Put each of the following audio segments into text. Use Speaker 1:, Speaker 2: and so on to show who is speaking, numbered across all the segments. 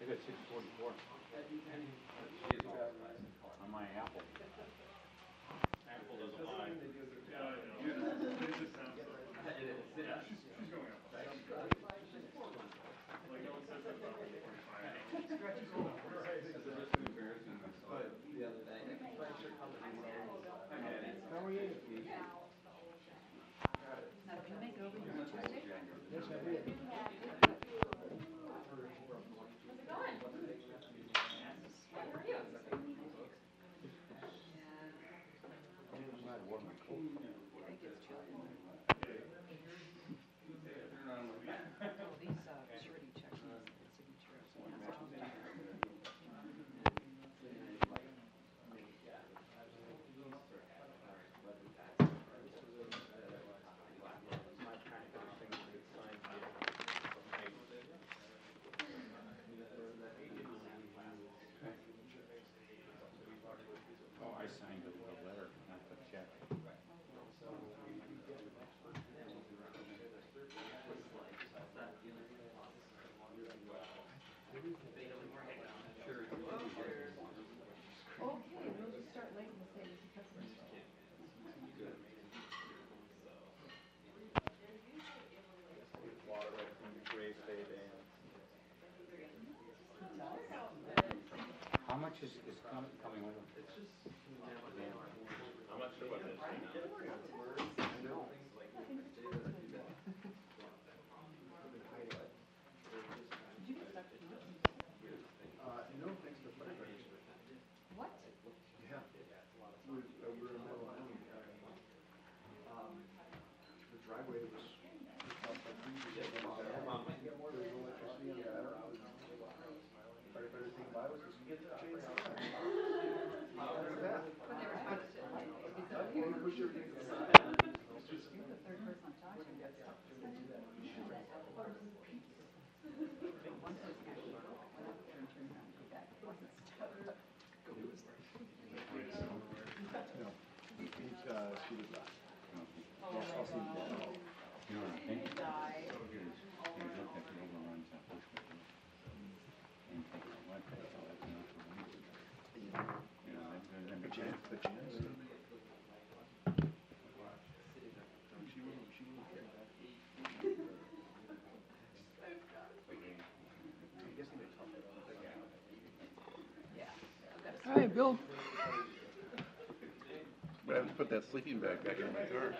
Speaker 1: got 644 on my Apple.
Speaker 2: Apple doesn't lie. Yeah, it just sounds so funny. Yeah, she's going up. Like, no one says that about 45.
Speaker 3: How are you?
Speaker 4: Now, do you make it over here on Tuesday?
Speaker 3: Yes, I did.
Speaker 4: These surety checks and signatures.
Speaker 1: Oh, I signed the letter, not the check.
Speaker 4: Okay, we'll just start late and say it's because of
Speaker 1: How much is coming over?
Speaker 2: I'm not sure what that is.
Speaker 3: No, thanks to firefighters.
Speaker 4: What?
Speaker 3: Yeah. We're in Middle Island. The driveway that was up by previous, there was electricity in there. Firefighters came by, was just get the chainsaw. Okay, push everything to the side.
Speaker 4: You're the third person I'm talking to that's talked to me. One person actually went up, turned around, came back. It wasn't stuck.
Speaker 3: No, she was not. Yes, I'll see you.
Speaker 1: You know what I think? Here's look at the overruns on Bushwick. And take a look at it, so that's not for me. You know, then
Speaker 3: But Jan, she wouldn't carry that. I'm guessing they talked about it.
Speaker 4: Yeah. I've got to
Speaker 5: Hi, Bill. I have to put that sleeping bag back in my car.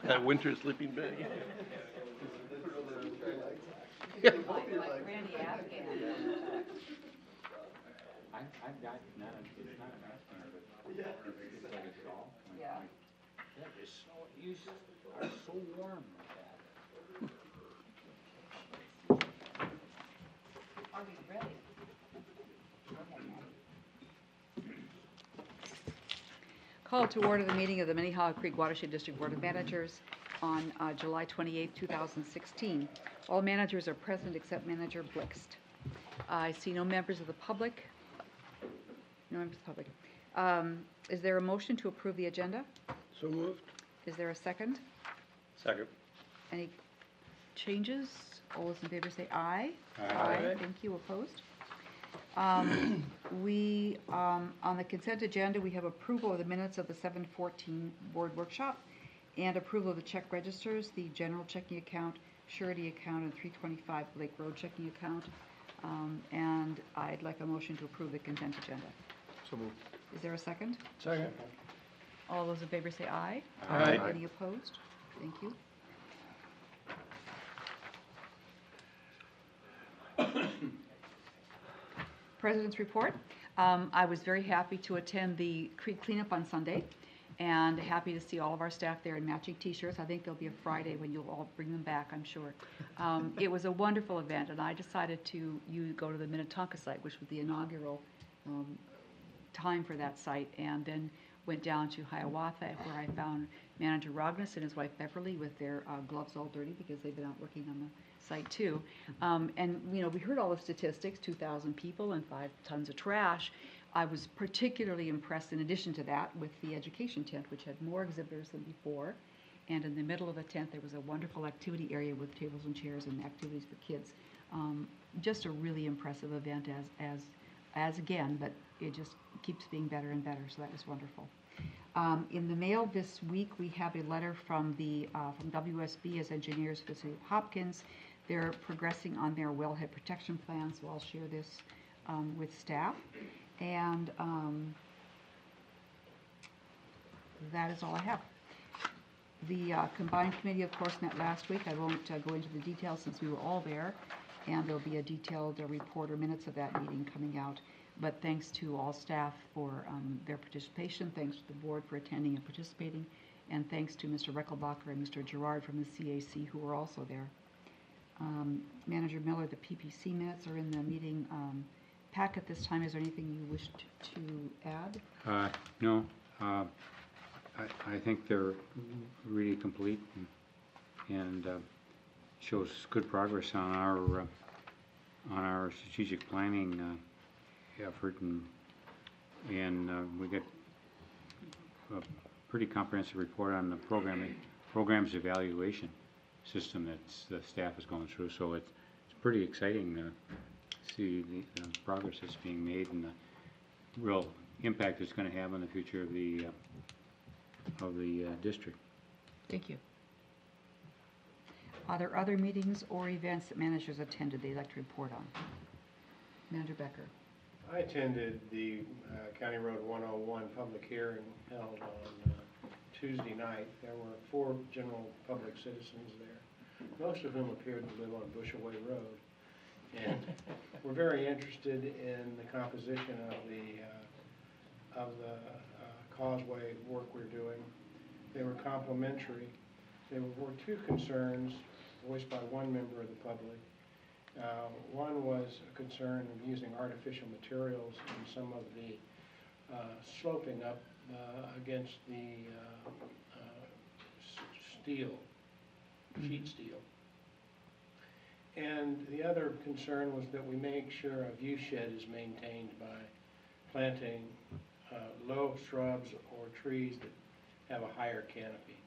Speaker 5: That winter sleeping bag.
Speaker 4: like Randy Afghan.
Speaker 1: I've got, it's not an aspen, but it's like a shawl.
Speaker 4: Yeah.
Speaker 1: That is so, you are so warm with that.
Speaker 4: Are we ready? Call to order the meeting of the Minnehaha Creek Watershed District Board of Managers on July 28, 2016. All managers are present except Manager Blixt. I see no members of the public. No members of the public. Is there a motion to approve the agenda?
Speaker 5: So moved.
Speaker 4: Is there a second?
Speaker 5: Second.
Speaker 4: Any changes? All those in favor say aye.
Speaker 5: Aye.
Speaker 4: Thank you. Opposed? On the consent agenda, we have approval of the minutes of the 7/14 board workshop and approval of the check registers, the general checking account, surety account, and 325 Lake Road checking account. And I'd like a motion to approve the consent agenda.
Speaker 5: So moved.
Speaker 4: Is there a second?
Speaker 5: Second.
Speaker 4: All those in favor say aye.
Speaker 5: Aye.
Speaker 4: Any opposed? Thank you. President's report. I was very happy to attend the creek cleanup on Sunday and happy to see all of our staff there in matching t-shirts. I think there'll be a Friday when you'll all bring them back, I'm sure. It was a wonderful event, and I decided to go to the Minnetonka site, which was the inaugural time for that site, and then went down to Hiawatha, where I found Manager Rognus and his wife Beverly with their gloves all dirty because they've been out working on the site too. And we heard all the statistics, 2,000 people and 5 tons of trash. I was particularly impressed, in addition to that, with the education tent, which had more exhibitors than before, And in the middle of the tent, there was a wonderful activity area with tables and chairs and activities for kids. Just a really impressive event as again, but it just keeps being better and better, so that was wonderful. In the mail this week, we have a letter from WSB as engineers for the City of Hopkins. They're progressing on their wellhead protection plan, so I'll share this with staff. And that is all I have. The combined committee, of course, met last week. I won't go into the details since we were all there, and there'll be a detailed report or minutes of that meeting coming out. But thanks to all staff for their participation, thanks to the board for attending and participating, and thanks to Mr. Reckelbacher and Mr. Gerard from the CAC who were also there. Manager Miller, the PPC minutes are in the meeting packet this time. Is there anything you wish to add?
Speaker 1: No. I think they're really complete and shows good progress on our strategic planning effort, and we get a pretty comprehensive report on the program's evaluation system that the staff is going through. So it's pretty exciting to see the progress that's being made and the real impact it's going to have on the future of the district.
Speaker 4: Thank you. Are there other meetings or events that managers attended they'd like to report on? Manager Becker.
Speaker 3: I attended the County Road 101 public hearing held on Tuesday night. There were 4 general public citizens there, most of whom appeared to live on Bushaway Road. And we're very interested in the composition of the causeway work we're doing. They were complimentary. There were 2 concerns voiced by one member of the public. One was a concern of using artificial materials in some of the sloping up against the steel, sheet steel. And the other concern was that we make sure a view shed is maintained by planting low shrubs or trees that have a higher canopy.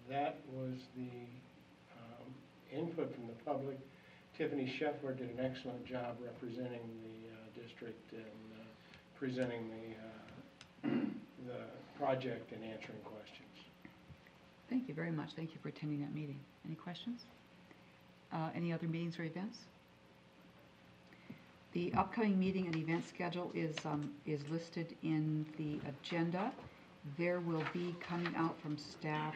Speaker 3: That was the input from the public. Tiffany Schauffler did an excellent job representing the district and presenting the project and answering questions.
Speaker 4: Thank you very much. Thank you for attending that meeting. Any questions? Any other meetings or events? The upcoming meeting and event schedule is listed in the agenda. There will be coming out from staff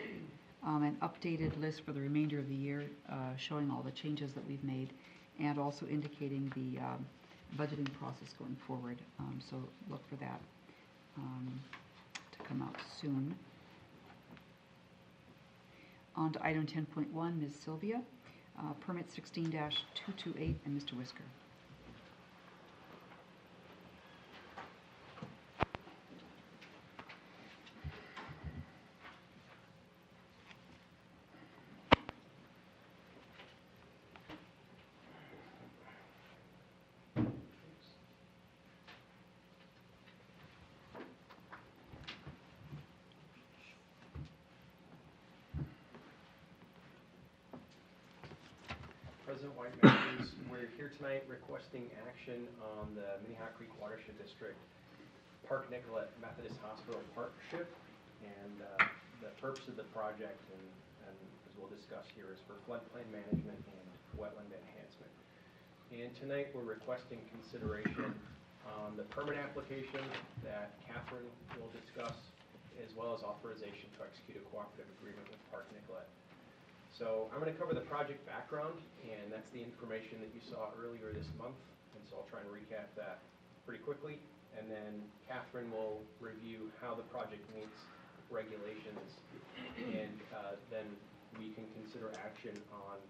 Speaker 4: an updated list for the remainder of the year showing all the changes that we've made and also indicating the budgeting process going forward. So look for that to come out soon. On to item 10.1, Ms. Sylvia, permit 16-228, and Mr. Whisker.
Speaker 6: President White, members, we're here tonight requesting action on the Minnehaha Creek Watershed District Park Nicollet Methodist Hospital Partnership, and the purpose of the project, and as we'll discuss here, is for floodplain management and wetland enhancement. And tonight we're requesting consideration on the permit application that Catherine will discuss, as well as authorization to execute a cooperative agreement with Park Nicollet. So I'm going to cover the project background, and that's the information that you saw earlier this month, and so I'll try and recap that pretty quickly, and then Catherine will review how the project meets regulations, and then we can consider action on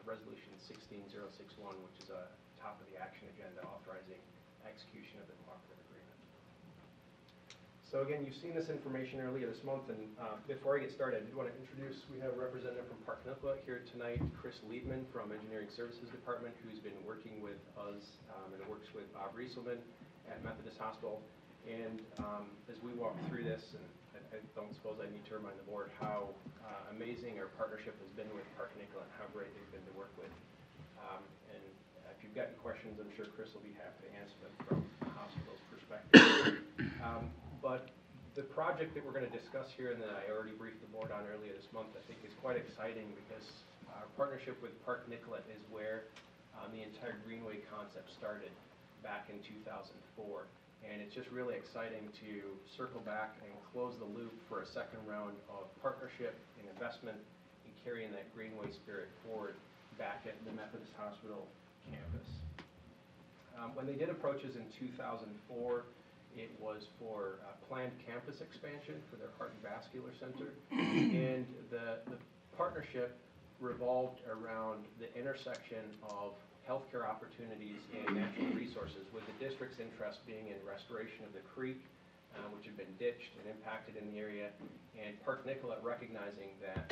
Speaker 6: Resolution 16061, which is a top of the action agenda authorizing execution of the cooperative agreement. So again, you've seen this information earlier this month, and before I get started, I do want to introduce, we have a representative from Park Nicollet here tonight, Chris Liebman from Engineering Services Department, who's been working with us and works with Bob Rieselman at Methodist Hospital. And as we walk through this, and I don't suppose I need to remind the board how amazing our partnership has been with Park Nicollet, and how great they've been to work with. And if you've got any questions, I'm sure Chris will be happy to answer them from the hospital's perspective. But the project that we're going to discuss here, and that I already briefed the board on earlier this month, I think is quite exciting, because our partnership with Park Nicollet is where the entire Greenway concept started back in 2004. And it's just really exciting to circle back and close the loop for a second round of partnership and investment in carrying that Greenway spirit forward back at the Methodist Hospital campus. When they did approach us in 2004, it was for planned campus expansion for their heart and vascular center. And the partnership revolved around the intersection of healthcare opportunities and natural resources, with the district's interest being in restoration of the creek, which had been ditched and impacted in the area, and Park Nicollet recognizing that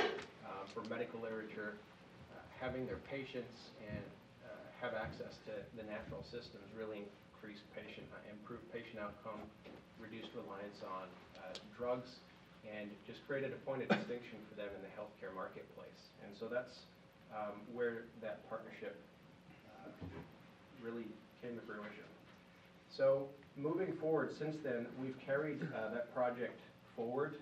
Speaker 6: for medical literature, having their patients and have access to the natural systems really improved patient outcome, reduced reliance on drugs, and just created a point of distinction for them in the healthcare marketplace. And so that's where that partnership really came to fruition. So moving forward, since then, we've carried that project forward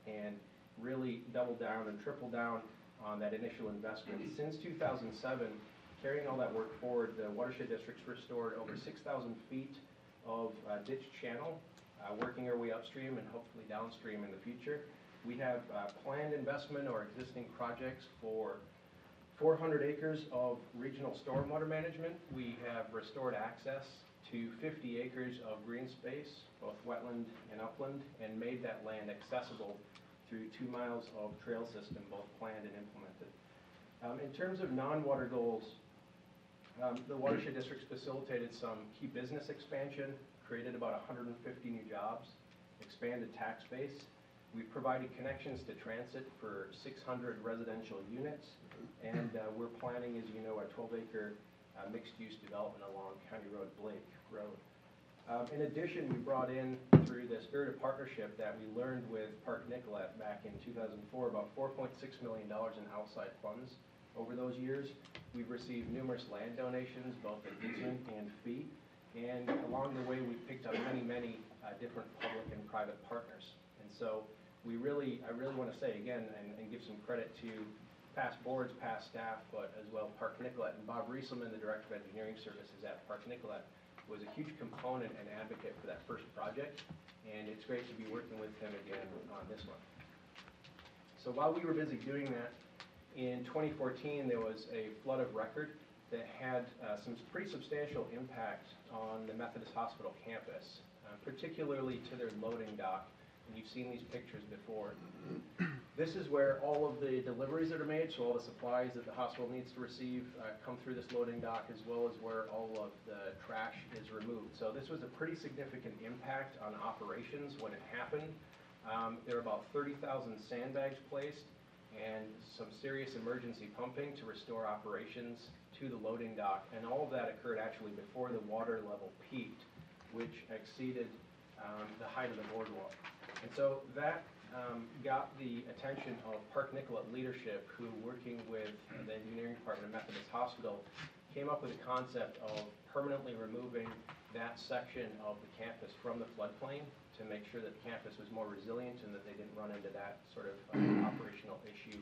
Speaker 6: and really doubled down and tripled down on that initial investment. Since 2007, carrying all that work forward, the watershed district's restored over 6,000 feet of ditch channel, working our way upstream and hopefully downstream in the future. We have planned investment or existing projects for 400 acres of regional stormwater management. We have restored access to 50 acres of green space, both wetland and upland, and made that land accessible through 2 miles of trail system, both planned and implemented. In terms of non-water goals, the watershed districts facilitated some key business expansion, created about 150 new jobs, expanded tax base. We've provided connections to transit for 600 residential units, and we're planning, as you know, a 12-acre mixed-use development along County Road Blake Road. In addition, we brought in, through the spirit of partnership that we learned with Park Nicollet back in 2004, about $4.6 million in outside funds. Over those years, we've received numerous land donations, both in easement and fee, and along the way, we've picked up many different public and private partners. And so I really want to say again, and give some credit to past boards, past staff, but as well Park Nicollet, and Bob Rieselman, the Director of Engineering Services at Park Nicollet, was a huge component and advocate for that first project, and it's great to be working with him again on this one. So while we were busy doing that, in 2014 there was a flood of record that had some pretty substantial impact on the Methodist Hospital campus, particularly to their loading dock. And you've seen these pictures before. This is where all of the deliveries that are made, so all the supplies that the hospital needs to receive come through this loading dock, as well as where all of the trash is removed. So this was a pretty significant impact on operations when it happened. There were about 30,000 sandbags placed and some serious emergency pumping to restore operations to the loading dock. And all of that occurred actually before the water level peaked, which exceeded the height of the boardwalk. And so that got the attention of Park Nicollet leadership, who, working with the engineering department of Methodist Hospital, came up with a concept of permanently removing that section of the campus from the floodplain to make sure that the campus was more resilient and that they didn't run into that sort of operational issue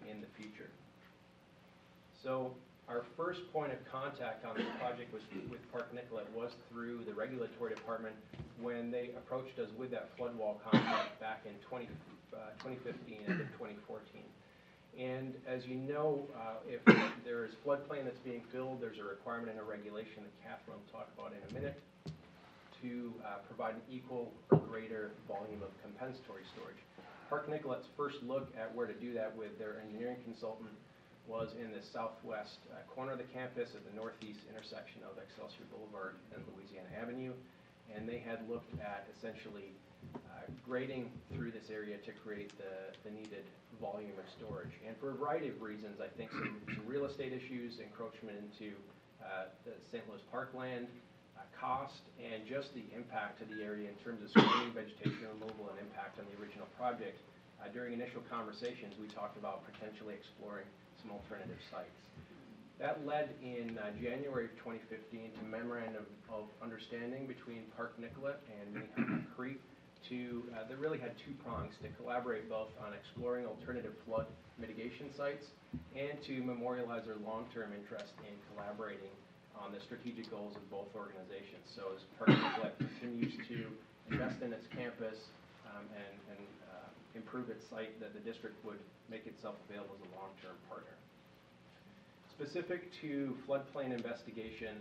Speaker 6: in the future. So our first point of contact on this project was with Park Nicollet was through the regulatory department when they approached us with that floodwall concept back in 2015 and 2014. And as you know, if there is floodplain that's being filled, there's a requirement and a regulation that Catherine will talk about in a minute to provide an equal or greater volume of compensatory storage. Park Nicollet's first look at where to do that with their engineering consultant was in the southwest corner of the campus at the northeast intersection of Excelsior Boulevard and Louisiana Avenue. And they had looked at essentially grading through this area to create the needed volume of storage. And for a variety of reasons, I think some real estate issues, encroachment into the St. Louis parkland, cost and just the impact to the area in terms of screening, vegetation removal, and impact on the original project. During initial conversations, we talked about potentially exploring some alternative sites. That led in January of 2015 to memorandum of understanding between Park Nicollet and Minnehaha Creek that really had two prongs: to collaborate both on exploring alternative flood mitigation sites and to memorialize their long-term interest in collaborating on the strategic goals of both organizations. So as Park Nicollet continues to invest in its campus and improve its site, that the district would make itself available as a long-term partner. Specific to floodplain investigation,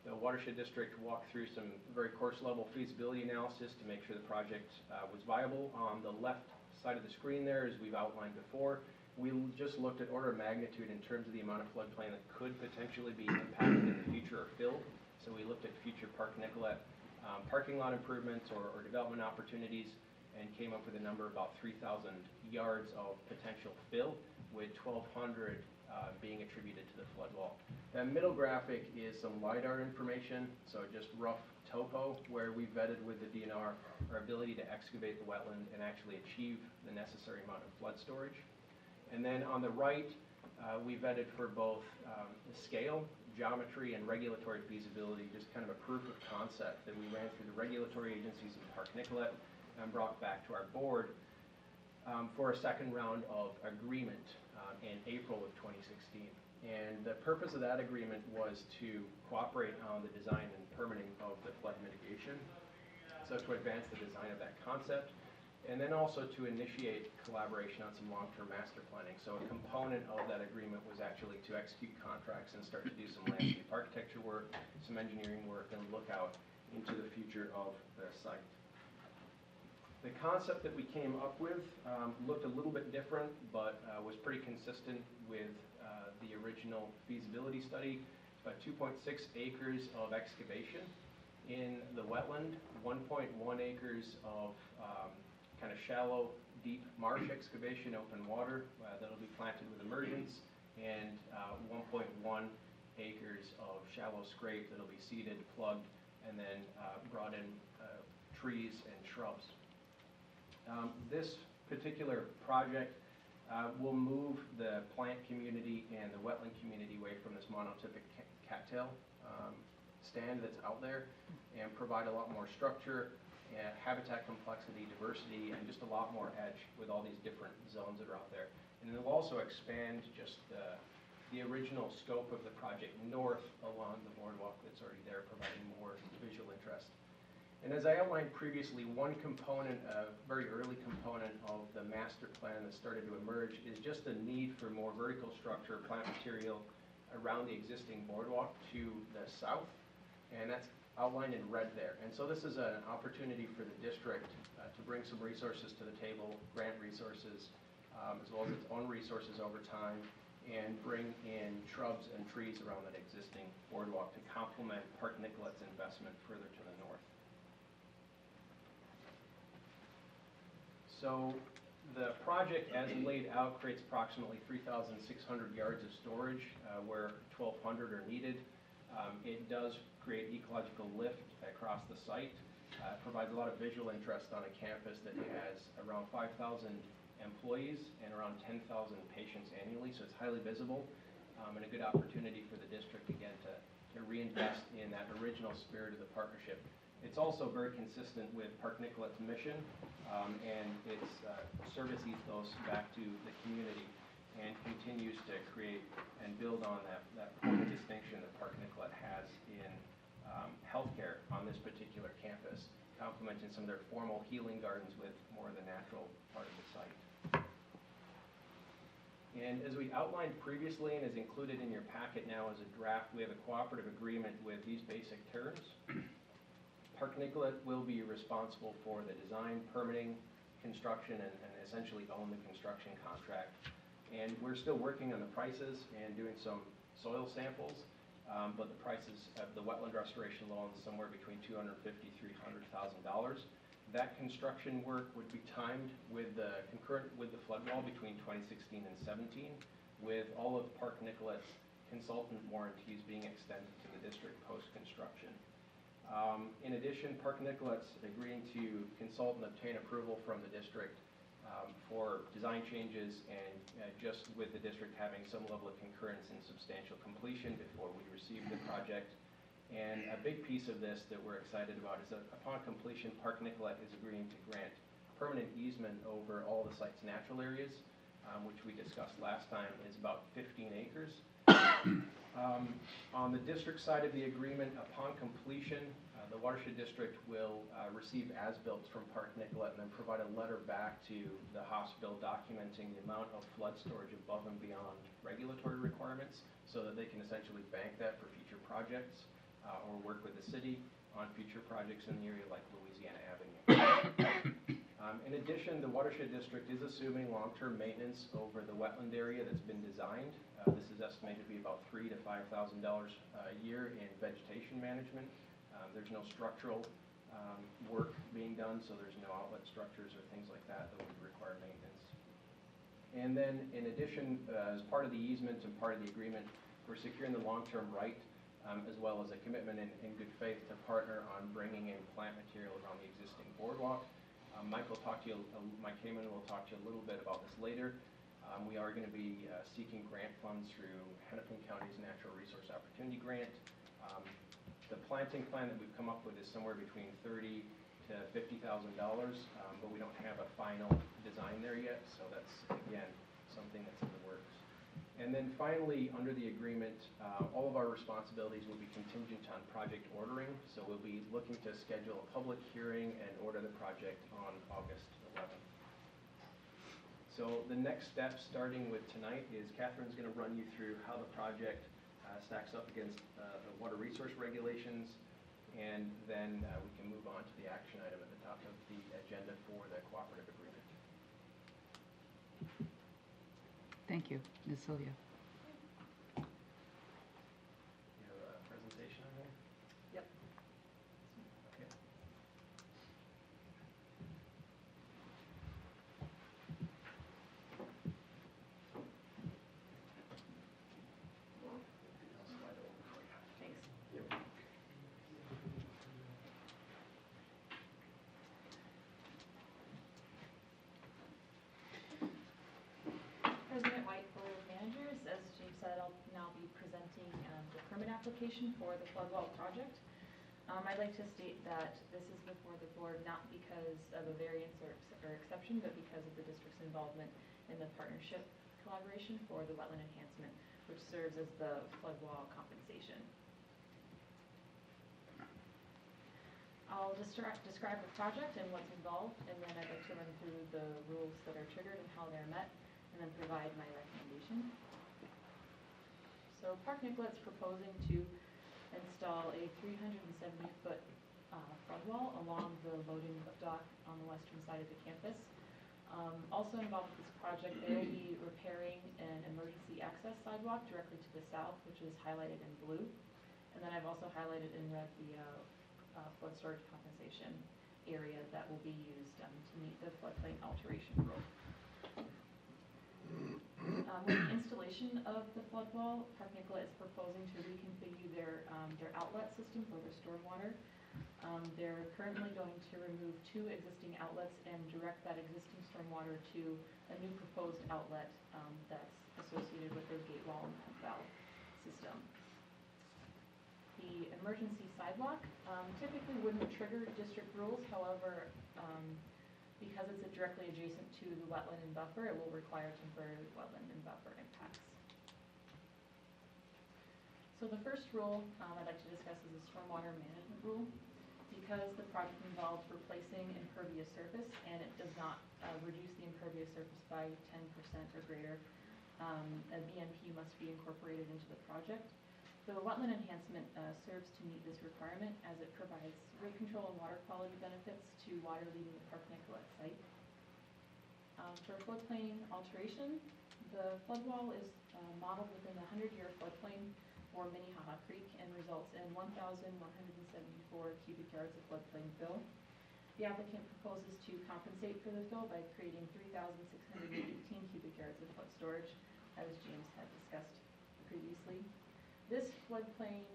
Speaker 6: the Watershed District walked through some very course-level feasibility analysis to make sure the project was viable. On the left side of the screen there, as we've outlined before, we just looked at order of magnitude in terms of the amount of floodplain that could potentially be impacted in the future or filled. So we looked at future Park Nicollet parking lot improvements or development opportunities, and came up with a number of about 3,000 yards of potential fill, with 1,200 being attributed to the flood wall. The middle graphic is some LiDAR information, so just rough topo, where we vetted with the DNR our ability to excavate the wetland and actually achieve the necessary amount of flood storage. And then on the right, we vetted for both the scale, geometry, and regulatory feasibility, just kind of a proof of concept that we ran through the regulatory agencies in Park Nicollet and brought back to our board for a second round of agreement in April of 2016. And the purpose of that agreement was to cooperate on the design and permitting of the flood mitigation, so to advance the design of that concept, and then also to initiate collaboration on some long-term master planning. So a component of that agreement was actually to execute contracts and start to do some landscape architecture work, some engineering work, and look out into the future of the site. The concept that we came up with looked a little bit different, but was pretty consistent with the original feasibility study. About 2.6 acres of excavation in the wetland, 1.1 acres of kind of shallow, deep marsh excavation, open water, that'll be planted with emergence, and 1.1 acres of shallow scrape that'll be seeded, plugged, and then brought in trees and shrubs. This particular project will move the plant community and the wetland community away from this monotypic cattail stand that's out there, and provide a lot more structure, habitat complexity, diversity, and just a lot more edge with all these different zones that are out there. And it'll also expand just the original scope of the project north along the boardwalk that's already there, providing more visual interest. And as I outlined previously, one component, a very early component of the master plan that started to emerge is just the need for more vertical structure, plant material around the existing boardwalk to the south, and that's outlined in red there. And so this is an opportunity for the district to bring some resources to the table, grant resources, as well as its own resources over time, and bring in shrubs and trees around that existing boardwalk to complement Park Nicollet's investment further to the north. So the project as laid out creates approximately 3,600 yards of storage where 1,200 are needed. It does create ecological lift across the site. It provides a lot of visual interest on a campus that has around 5,000 employees and around 10,000 patients annually, so it's highly visible and a good opportunity for the district again to reinvest in that original spirit of the partnership. It's also very consistent with Park Nicollet's mission and its service ethos back to the community, and continues to create and build on that point of distinction that Park Nicollet has in healthcare on this particular campus, complementing some of their formal healing gardens with more of the natural part of the site. And as we outlined previously and is included in your packet now as a draft, we have a cooperative agreement with these basic terms. Park Nicollet will be responsible for the design, permitting, construction, and essentially own the construction contract. And we're still working on the prices and doing some soil samples, but the prices of the wetland restoration loan is somewhere between $250,000 to $300,000. That construction work would be timed with concurrent with the flood wall between 2016 and 17, with all of Park Nicollet's consultant warranties being extended to the district post-construction. In addition, Park Nicolet's agreeing to consult and obtain approval from the district for design changes and just with the district having some level of concurrence and substantial completion before we receive the project. And a big piece of this that we're excited about is that upon completion, Park Nicolet is agreeing to grant permanent easement over all the site's natural areas, which we discussed last time is about 15 acres. On the district side of the agreement, upon completion, the watershed district will receive as-built from Park Nicolet and then provide a letter back to the hospital documenting the amount of flood storage above and beyond regulatory requirements so that they can essentially bank that for future projects or work with the city on future projects in the area like Louisiana Avenue. In addition, the watershed district is assuming long-term maintenance over the wetland area that's been designed. This is estimated to be about $3,000 to $5,000 a year in vegetation management. There's no structural work being done, so there's no outlet structures or things like that that would require maintenance. And then, in addition, as part of the easement and part of the agreement, we're securing the long-term right as well as a commitment in good faith to partner on bringing in plant material around the existing boardwalk. Mike Kamen will talk to you a little bit about this later. We are going to be seeking grant funds through Hennepin County's Natural Resource Opportunity Grant. The planting plan that we've come up with is somewhere between $30,000 to $50,000, but we don't have a final design there yet, so that's, again, something that's in the works. And then finally, under the agreement, all of our responsibilities will be contingent on project ordering, so we'll be looking to schedule a public hearing and order the project on August 11th. So the next step, starting with tonight, is Catherine's going to run you through how the project stacks up against the water resource regulations, and then we can move on to the action item at the top of the agenda for the cooperative agreement.
Speaker 4: Thank you, Ms. Sylvia.
Speaker 6: You have a presentation on there?
Speaker 4: Yep.
Speaker 6: Okay. I'll slide it over for you.
Speaker 4: Thanks.
Speaker 6: Yep.
Speaker 7: President White, Board of Managers, as James said, I'll now be presenting the permit application for the Floodwall project. I'd like to state that this is before the board not because of a variance or exception, but because of the district's involvement in the partnership collaboration for the wetland enhancement, which serves as the floodwall compensation. I'll describe the project and what's involved, and then I'd like to run through the rules that are triggered and how they're met, and then provide my recommendation. So Park Nicolet's proposing to install a 370-foot floodwall along the loading dock on the western side of the campus. Also involved with this project, they will be repairing an emergency access sidewalk directly to the south, which is highlighted in blue. And then I've also highlighted in red the flood storage compensation area that will be used to meet the floodplain alteration rule. With the installation of the flood wall, Park Nicolet is proposing to reconfigure their outlet system for their stormwater. They're currently going to remove 2 existing outlets and direct that existing stormwater to a new proposed outlet that's associated with their gate wall and pump valve system. The emergency sidewalk typically wouldn't trigger district rules, however, because it's directly adjacent to the wetland and buffer, it will require temporary wetland and buffer impacts. So the first rule I'd like to discuss is the stormwater management rule. Because the project involves replacing impervious surface and it does not reduce the impervious surface by 10% or greater, a BMP must be incorporated into the project. The wetland enhancement serves to meet this requirement as it provides rate control and water quality benefits to water leaving the Park Nicolet site. For floodplain alteration, the flood wall is modeled within the 100-year floodplain for Minnehaha Creek and results in 1,174 cubic yards of floodplain fill. The applicant proposes to compensate for the fill by creating 3,618 cubic yards of flood storage, as James had discussed previously. This floodplain,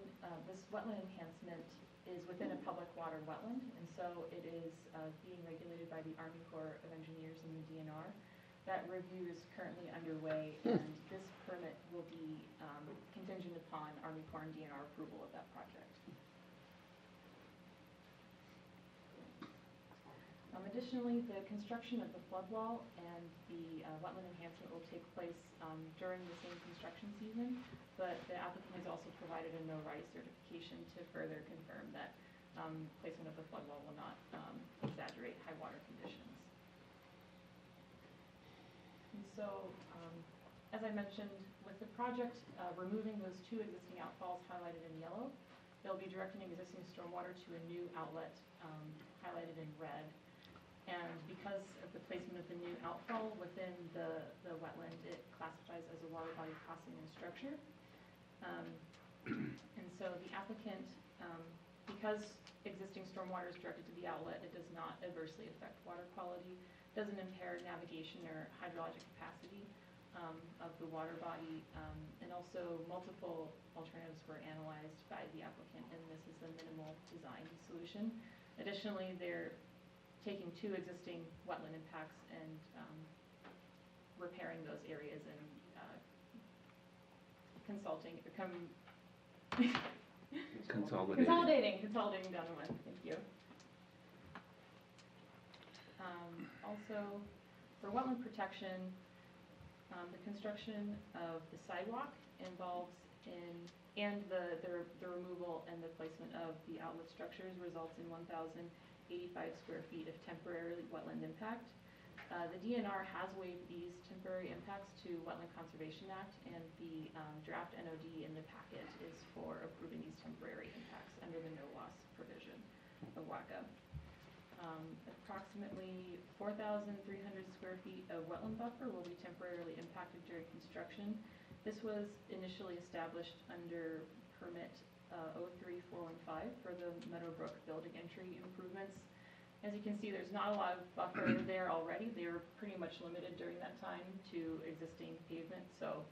Speaker 7: this wetland enhancement is within a public water wetland, and so it is being regulated by the Army Corps of Engineers and the DNR. That review is currently underway, and this permit will be contingent upon Army Corps and DNR approval of that project. Additionally, the construction of the floodwall and the wetland enhancement will take place during the same construction season, but the applicant has also provided a no-rise certification to further confirm that placement of the floodwall will not exaggerate high water conditions. And so, as I mentioned, with the project removing those two existing outfalls highlighted in yellow, they'll be directing existing stormwater to a new outlet highlighted in red. And because of the placement of the new outfall within the wetland, it classifies as a water body crossing and structure. And so the applicant, because existing stormwater is directed to the outlet, it does not adversely affect water quality, doesn't impair navigation or hydrologic capacity of the water body, and also multiple alternatives were analyzed by the applicant, and this is the minimal design solution. Additionally, they're taking two existing wetland impacts and repairing those areas and consolidating down one. Thank you. Also, for wetland protection, the construction of the sidewalk involves and the removal and the placement of the outlet structures results in 1,085 square feet of temporary wetland impact. The DNR has waived these temporary impacts to Wetland Conservation Act, and the draft NOD in the packet is for approving these temporary impacts under the no-loss provision of WACA. Approximately 4,300 square feet of wetland buffer will be temporarily impacted during construction. This was initially established under permit 03415 for the Meadowbrook building entry improvements. As you can see, there's not a lot of buffer there already. They were pretty much limited during that time to existing pavement, so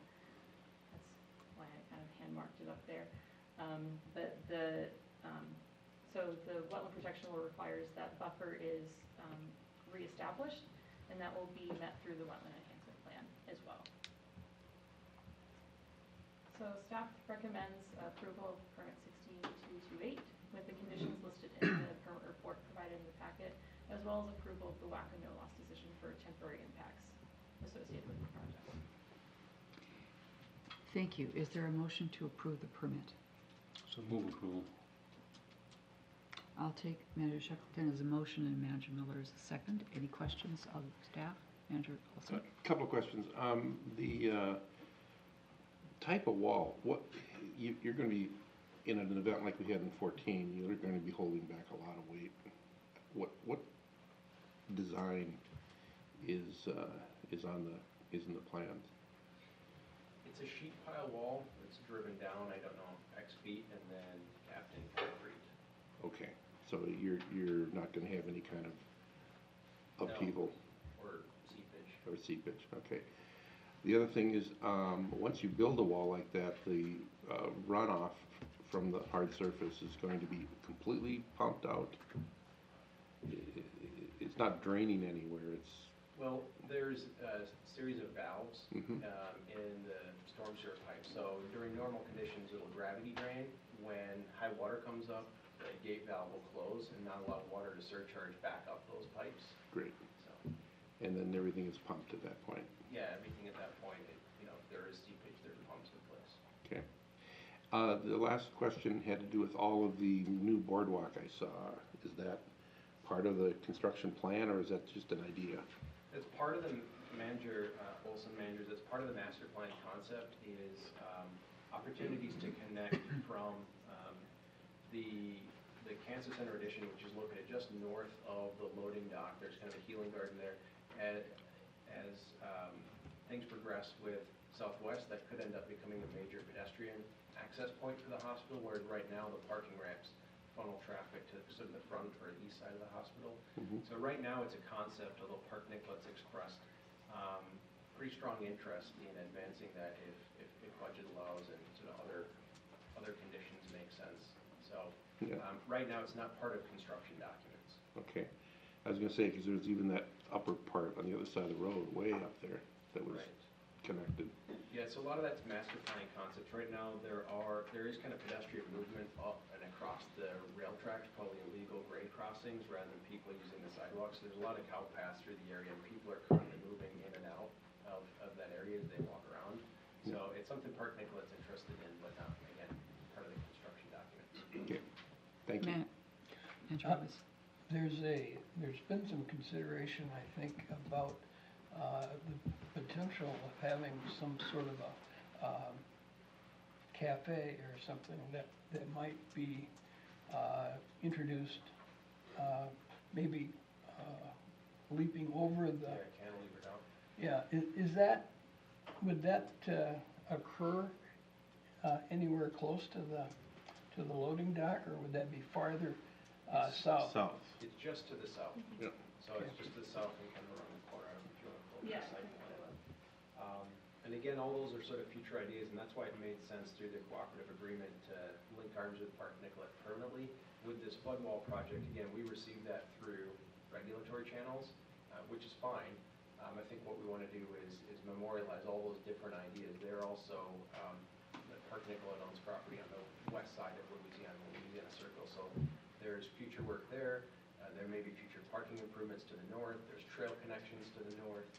Speaker 7: that's why I kind of hand-marked it up there. So the wetland protection law requires that buffer is reestablished, and that will be met through the wetland enhancement plan as well. So staff recommends approval of permit 16228 with the conditions listed in the permit report provided in the packet, as well as approval of the WACA no-loss decision for temporary impacts associated with the project.
Speaker 4: Thank you. Is there a motion to approve the permit?
Speaker 1: So move approval.
Speaker 4: I'll take Manager Shackleton as a motion and Manager Miller as a second. Any questions of staff? Manager Olson?
Speaker 5: A couple of questions. The type of wall, you're going to be, in an event like we had in 14, you're going to be holding back a lot of weight. What design is in the plans?
Speaker 6: It's a sheet pile wall that's driven down, I don't know, X feet, and then capped in concrete.
Speaker 5: Okay, so you're not going to have any kind of upheaval?
Speaker 6: No, or seepage.
Speaker 5: Or seepage, okay. The other thing is, once you build a wall like that, the runoff from the hard surface is going to be completely pumped out? It's not draining anywhere, it's...
Speaker 6: Well, there's a series of valves in the storm sewer pipe. So during normal conditions, it'll gravity drain. When high water comes up, the gate valve will close and not allow water to surcharge back up those pipes.
Speaker 5: Great.
Speaker 6: So,
Speaker 5: And then everything is pumped at that point?
Speaker 6: yeah, everything at that point, if there is seepage, there's pumps in place.
Speaker 5: Okay. The last question had to do with all of the new boardwalk I saw. Is that part of the construction plan, or is that just an idea?
Speaker 6: It's part of the Olson managers, it's part of the master plan concept is opportunities to connect from the Cancer Center addition, which is located just north of the loading dock. There's kind of a healing garden there. As things progress with Southwest, that could end up becoming a major pedestrian access point for the hospital, where right now the parking ramps funnel traffic to sort of the front or east side of the hospital. So right now it's a concept, although Park Nicholas expressed pretty strong interest in advancing that if budget allows and sort of other
Speaker 5: Yeah.
Speaker 6: Right now, it's not part of construction documents.
Speaker 5: Okay. I was gonna say, because there's even that upper part on the other side of the road, way up there, that was
Speaker 6: Right.
Speaker 5: connected.
Speaker 6: Yeah, so a lot of that's master planning concepts. Right now, there is kind of pedestrian movement up and across the rail tracks, probably illegal grade crossings rather than people using the sidewalks. There's a lot of cow paths through the area, and people are currently moving in and out of that area as they walk around. So it's something Park Nicolet's interested in, but not, again, part of the construction documents.
Speaker 5: Okay, thank you.
Speaker 4: Manager Roberts.
Speaker 8: There's been some consideration, I think, about the potential of having some sort of a cafe or something that might be introduced, maybe leaping over the,
Speaker 6: Yeah, cantilever down.
Speaker 8: yeah, is that, would that occur anywhere close to the loading dock, or would that be farther south?
Speaker 5: South.
Speaker 6: It's just to the south.
Speaker 5: Yeah.
Speaker 6: So it's just to the south and kind of around the corner. I don't know if you want to pull
Speaker 7: Yeah.
Speaker 6: the site plan up. And again, all those are sort of future ideas, and that's why it made sense through the cooperative agreement to link arms with Park Nicolet permanently. With this Floodwall project, again, we received that through regulatory channels, which is fine. I think what we want to do is memorialize all those different ideas. They're also, Park Nicolet owns property on the west side of Louisiana Circle, so there's future work there. There may be future parking improvements to the north. There's trail connections to the north.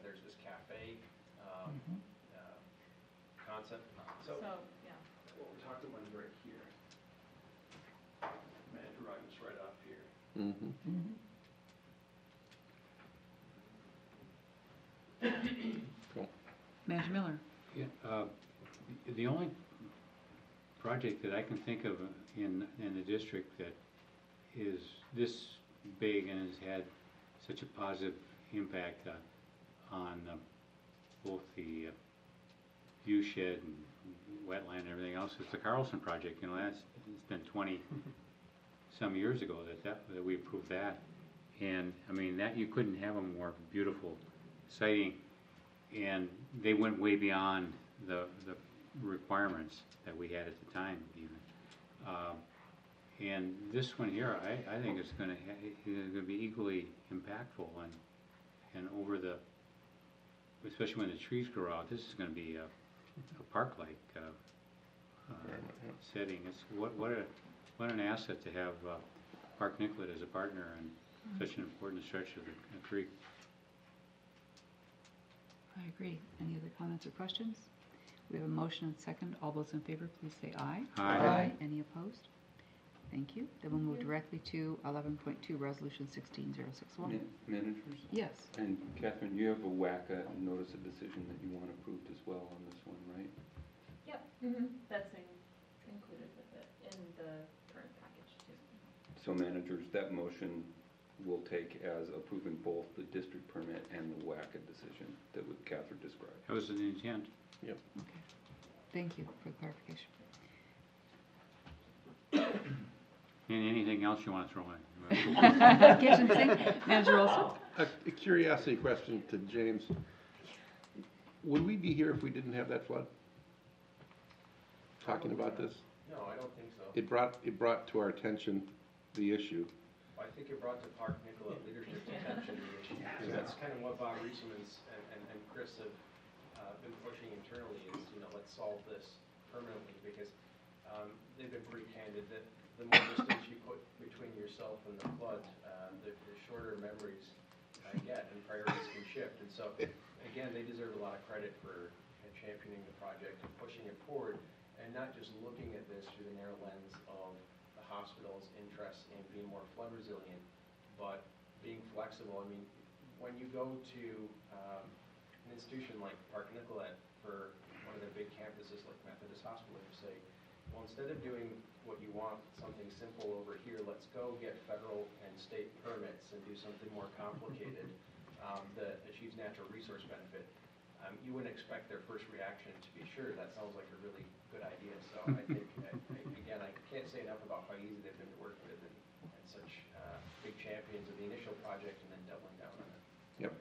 Speaker 6: There's this cafe concept. So
Speaker 7: yeah.
Speaker 6: what we're talking about is right here. Manager Rogers right off here.
Speaker 5: Mm-hmm. Cool.
Speaker 4: Manager Miller.
Speaker 1: Yeah, the only project that I can think of in the district that is this big and has had such a positive impact on both the view shed and wetland and everything else is the Carlson project. You know, it's been 20 some years ago that we approved that, and I mean that you couldn't have a more beautiful siting, and they went way beyond the requirements that we had at the time even. And this one here, I think it's going to be equally impactful, and over the, especially when the trees grow out, this is going to be a park-like setting. It's what an asset to have Park Nicolet as a partner and such an important stretch of the creek.
Speaker 4: I agree. Any other comments or questions? We have a motion and second. All those in favor, please say aye.
Speaker 1: Aye.
Speaker 4: Any opposed? Thank you. Then we'll move directly to 11.2, Resolution 16061.
Speaker 9: Managers?
Speaker 4: Yes.
Speaker 9: And Catherine, you have a WACA notice of decision that you want approved as well on this one, right?
Speaker 7: Yep, that's included with it in the current package too.
Speaker 9: So managers, that motion will take as approving both the district permit and the WACA decision that what Catherine described.
Speaker 1: That was the intent.
Speaker 5: Yep.
Speaker 4: Okay. Thank you for the clarification.
Speaker 1: And anything else you want to throw in?
Speaker 4: Kitchen sink, Manager Olson.
Speaker 5: A curiosity question to James. Would we be here if we didn't have that flood? Talking about this?
Speaker 6: No, I don't think so.
Speaker 5: It brought to our attention the issue.
Speaker 6: I think it brought to Park Nicolet leadership's attention the issue, because that's kind of what Bob Reesman's and Chris have been pushing internally is, you know, let's solve this permanently, because they've been pretty candid that the more distance you put between yourself and the flood, the shorter memories get and priorities can shift. And so, again, they deserve a lot of credit for championing the project and pushing it forward, and not just looking at this through the narrow lens of the hospital's interest in being more flood resilient, but being flexible. I mean, when you go to an institution like Park Nicolet for one of their big campuses like Methodist Hospital, you say, well, instead of doing what you want, something simple over here, let's go get federal and state permits and do something more complicated that achieves natural resource benefit. You wouldn't expect their first reaction to be, sure, that sounds like a really good idea. So I think, again, I can't say enough about how easy they've been to work with and such big champions of the initial project and then doubling down on it.
Speaker 5: Yep.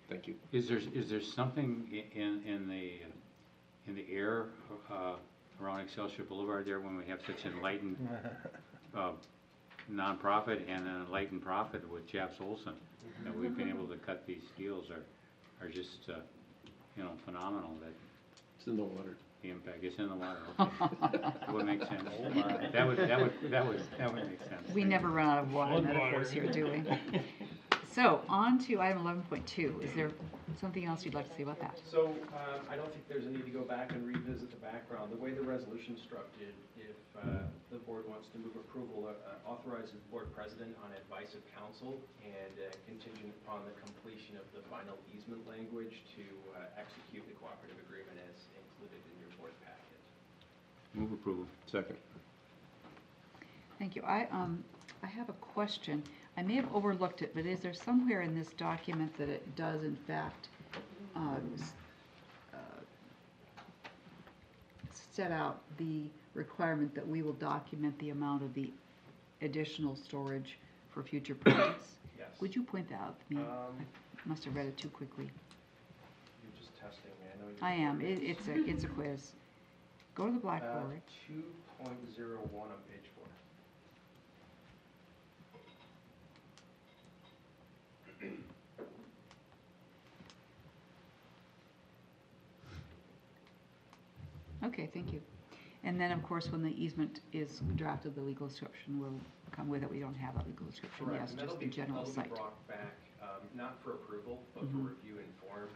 Speaker 5: Thank you.
Speaker 1: Is there something in the air around Excelsior Boulevard there when we have such enlightened nonprofit and an enlightened profit with Japs Olson. That we've been able to cut these deals are just, phenomenal, that
Speaker 5: It's in the water.
Speaker 1: the impact is in the water. Okay. That would make sense. That would make sense.
Speaker 4: We never run out of water metaphors here, do we? So, on to item 11.2. Is there something else you'd like to say about that?
Speaker 6: So, I don't think there's a need to go back and revisit the background. The way the resolution's structured, if the board wants to move approval, authorizes the board president on advice of council and contingent upon the completion of the final easement language to execute the cooperative agreement as included in your board packet.
Speaker 1: Move approval.
Speaker 5: Second.
Speaker 4: Thank you. I have a question. I may have overlooked it, but is there somewhere in this document that it does in fact set out the requirement that we will document the amount of the additional storage for future projects?
Speaker 6: Yes.
Speaker 4: Would you point that out to me? I must have read it too quickly.
Speaker 6: You're just testing me. I know
Speaker 4: I am. It's a quiz. Go to the blackboard.
Speaker 6: 2.01 on page 4.
Speaker 4: Okay, thank you. And then, of course, when the easement is drafted, the legal description will come with it. We don't have a legal description,
Speaker 6: Correct,
Speaker 4: yes,
Speaker 6: and
Speaker 4: just
Speaker 6: that'll
Speaker 4: the general
Speaker 6: be
Speaker 4: site.
Speaker 6: brought back, not for approval, but
Speaker 4: Mhm.
Speaker 6: for review and form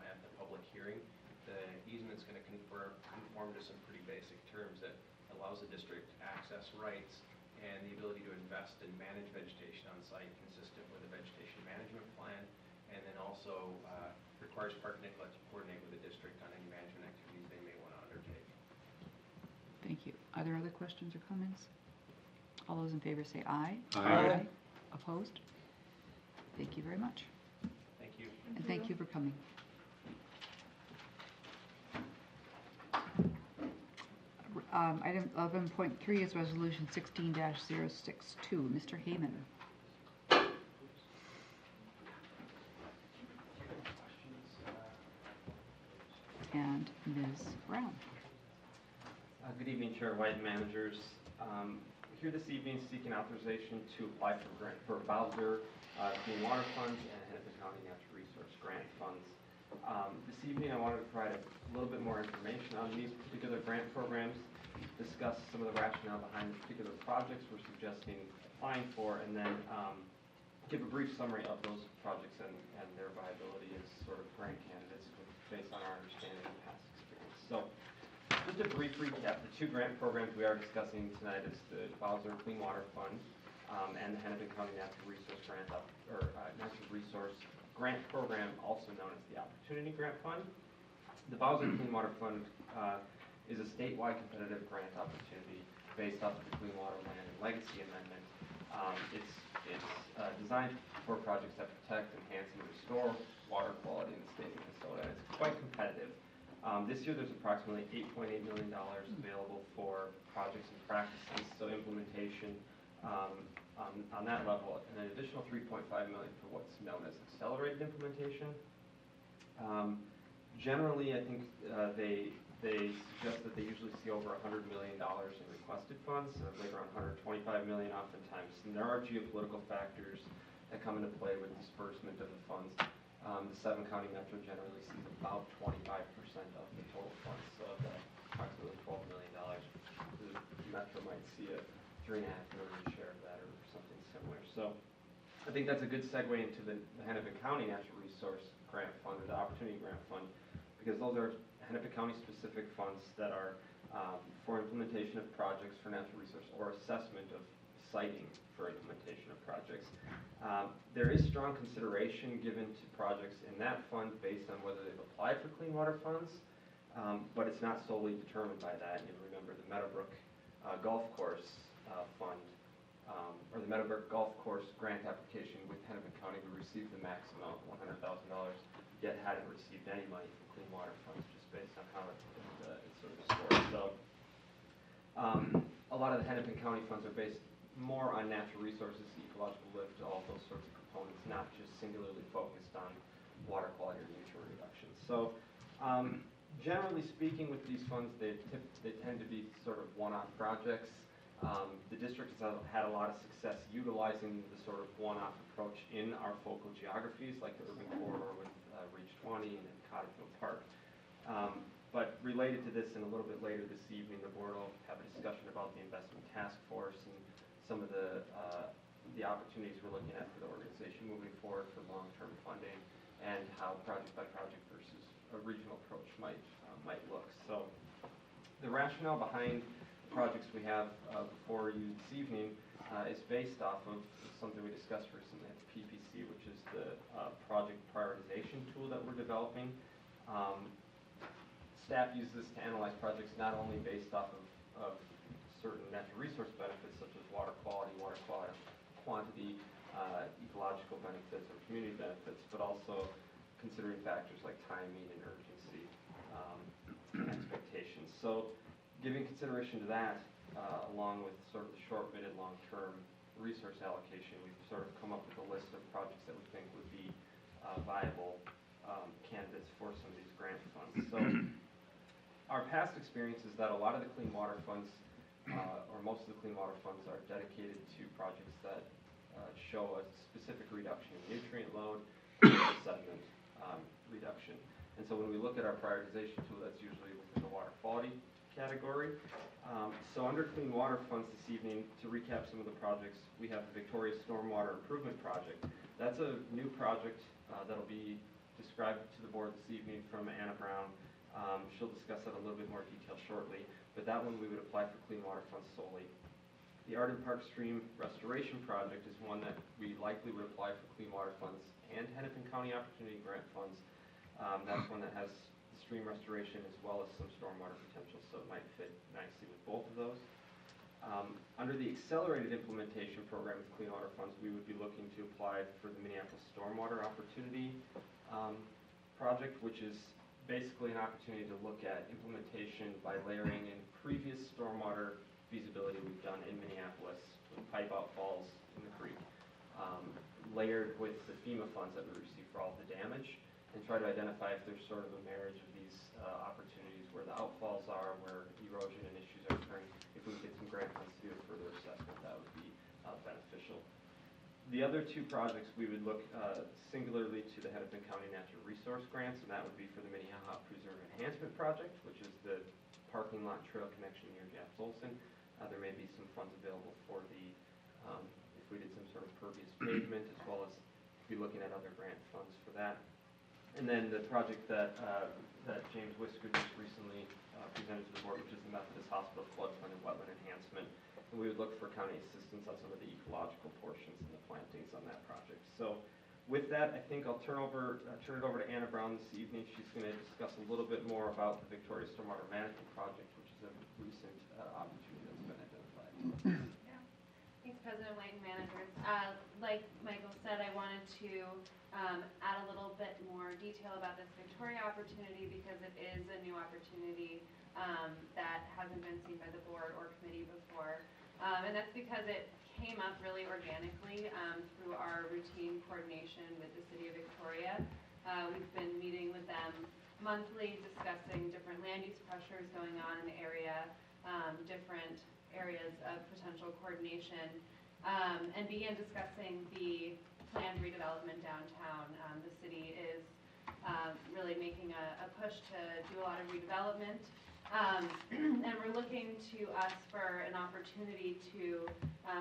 Speaker 6: at the public hearing. The easement's gonna conform to some pretty basic terms that allows the district access rights and the ability to invest and manage vegetation on site consistent with the vegetation management plan, and then also requires Park Nicollet to coordinate with the district on any management activities they may wanna undertake.
Speaker 4: Thank you. Are there other questions or comments? All those in favor say aye.
Speaker 1: Aye.
Speaker 4: Opposed? Thank you very much.
Speaker 6: Thank you.
Speaker 4: And thank you for coming. Item 11.3 is Resolution 16-062. Mr. Heyman. And Ms. Brown.
Speaker 10: Good evening, Chair White and managers. Here this evening seeking authorization to apply for Bowser Clean Water Funds and Hennepin County Natural Resource Grant Funds. This evening I wanted to provide a little bit more information on these particular grant programs, discuss some of the rationale behind the particular projects we're suggesting applying for, and then give a brief summary of those projects and their viability as sort of grant candidates based on our understanding and past experience. So, just a brief recap, the two grant programs we are discussing tonight is the Bowser Clean Water Fund and the Hennepin County Natural Resource Grant Program, also known as the Opportunity Grant Fund. The Bowser Clean Water Fund is a statewide competitive grant opportunity based off of the Clean Water Land and Legacy Amendment. It's designed for projects that protect, enhance, and restore water quality in the state of Minnesota. It's quite competitive. This year there's approximately $8.8 million available for projects and practices, so implementation on that level, and an additional $3.5 million for what's known as accelerated implementation. Generally, I think they suggest that they usually see over $100 million in requested funds, later on $125 million oftentimes. And there are geopolitical factors that come into play with disbursement of the funds. The 7-county metro generally sees about 25% of the total funds, so of the approximately $12 million. The metro might see a $3.5 million share of that or something similar. So I think that's a good segue into the Hennepin County Natural Resource Grant Fund, or the Opportunity Grant Fund, because those are Hennepin County specific funds that are for implementation of projects for natural resource or assessment of siting for implementation of projects. There is strong consideration given to projects in that fund based on whether they've applied for clean water funds, but it's not solely determined by that. You remember the Meadowbrook Golf Course Fund, or the Meadowbrook Golf Course grant application with Hennepin County, we received the max amount, $100,000, yet hadn't received any money from clean water funds, just based on how it's sort of scored. So a lot of the Hennepin County funds are based more on natural resources, ecological lift, all those sorts of components, not just singularly focused on water quality or nutrient reduction. So Generally speaking, with these funds, they tend to be sort of one-off projects. The district has had a lot of success utilizing the sort of one-off approach in our focal geographies, like the urban corridor with Reach 20 and Cottingfield Park. But related to this, and a little bit later this evening, the board will have a discussion about the investment task force and some of the opportunities we're looking at for the organization moving forward for long-term funding, and how project by project versus a regional approach might look. So the rationale behind the projects we have before you this evening is based off of something we discussed recently at the PPC, which is the project prioritization tool that we're developing. Staff uses this to analyze projects not only based off of certain natural resource benefits such as water quality quantity, ecological benefits or community benefits, but also considering factors like timing and urgency and expectations. So giving consideration to that, along with sort of the short, mid, and long-term resource allocation, we've sort of come up with a list of projects that we think would be viable candidates for some of these grant funds. So our past experience is that a lot of the clean water funds, or most of the clean water funds, are dedicated to projects that show a specific reduction in nutrient load or sediment reduction. And so when we look at our prioritization tool, that's usually within the water quality category. So under clean water funds this evening, to recap some of the projects, we have the Victoria Stormwater Improvement Project. That's a new project that'll be described to the board this evening from Anna Brown. She'll discuss that in a little bit more detail shortly, but that one we would apply for clean water funds solely. The Arden Park Stream Restoration Project is one that we likely would apply for clean water funds and Hennepin County Opportunity Grant funds. That's one that has stream restoration as well as some stormwater potential, so it might fit nicely with both of those. Under the Accelerated Implementation Program with Clean Water Funds, we would be looking to apply for the Minneapolis Stormwater Opportunity Project, which is basically an opportunity to look at implementation by layering in previous stormwater feasibility we've done in Minneapolis with pipe outfalls in the creek, layered with the FEMA funds that we receive for all the damage, and try to identify if there's sort of a marriage of these opportunities where the outfalls are, where erosion and issues are occurring. If we get some grant funds to do a further assessment, that would be beneficial. The other two projects, we would look singularly to the Hennepin County Natural Resource Grants, and that would be for the Minnehaha Preserve Enhancement Project, which is the parking lot trail connection near Japs Olson. There may be some funds available for the, if we did some sort of pervious pavement, as well as be looking at other grant funds for that. And then the project that James Whisker just recently presented to the board, which is the Methodist Hospital Floodplain and Wetland Enhancement. And we would look for county assistance on some of the ecological portions and the plantings on that project. So with that, I think I'll turn it over to Anna Brown this evening. She's going to discuss a little bit more about the Victoria Stormwater Management Project, which is a recent opportunity that's been identified.
Speaker 11: Yeah. Thanks, President White and managers. Like Michael said, I wanted to add a little bit more detail about this Victoria opportunity because it is a new opportunity that hasn't been seen by the board or committee before. And that's because it came up really organically through our routine coordination with the City of Victoria. We've been meeting with them monthly, discussing different land use pressures going on in the area, different areas of potential coordination, and began discussing the planned redevelopment downtown. The city is really making a push to do a lot of redevelopment. And we're looking to us for an opportunity to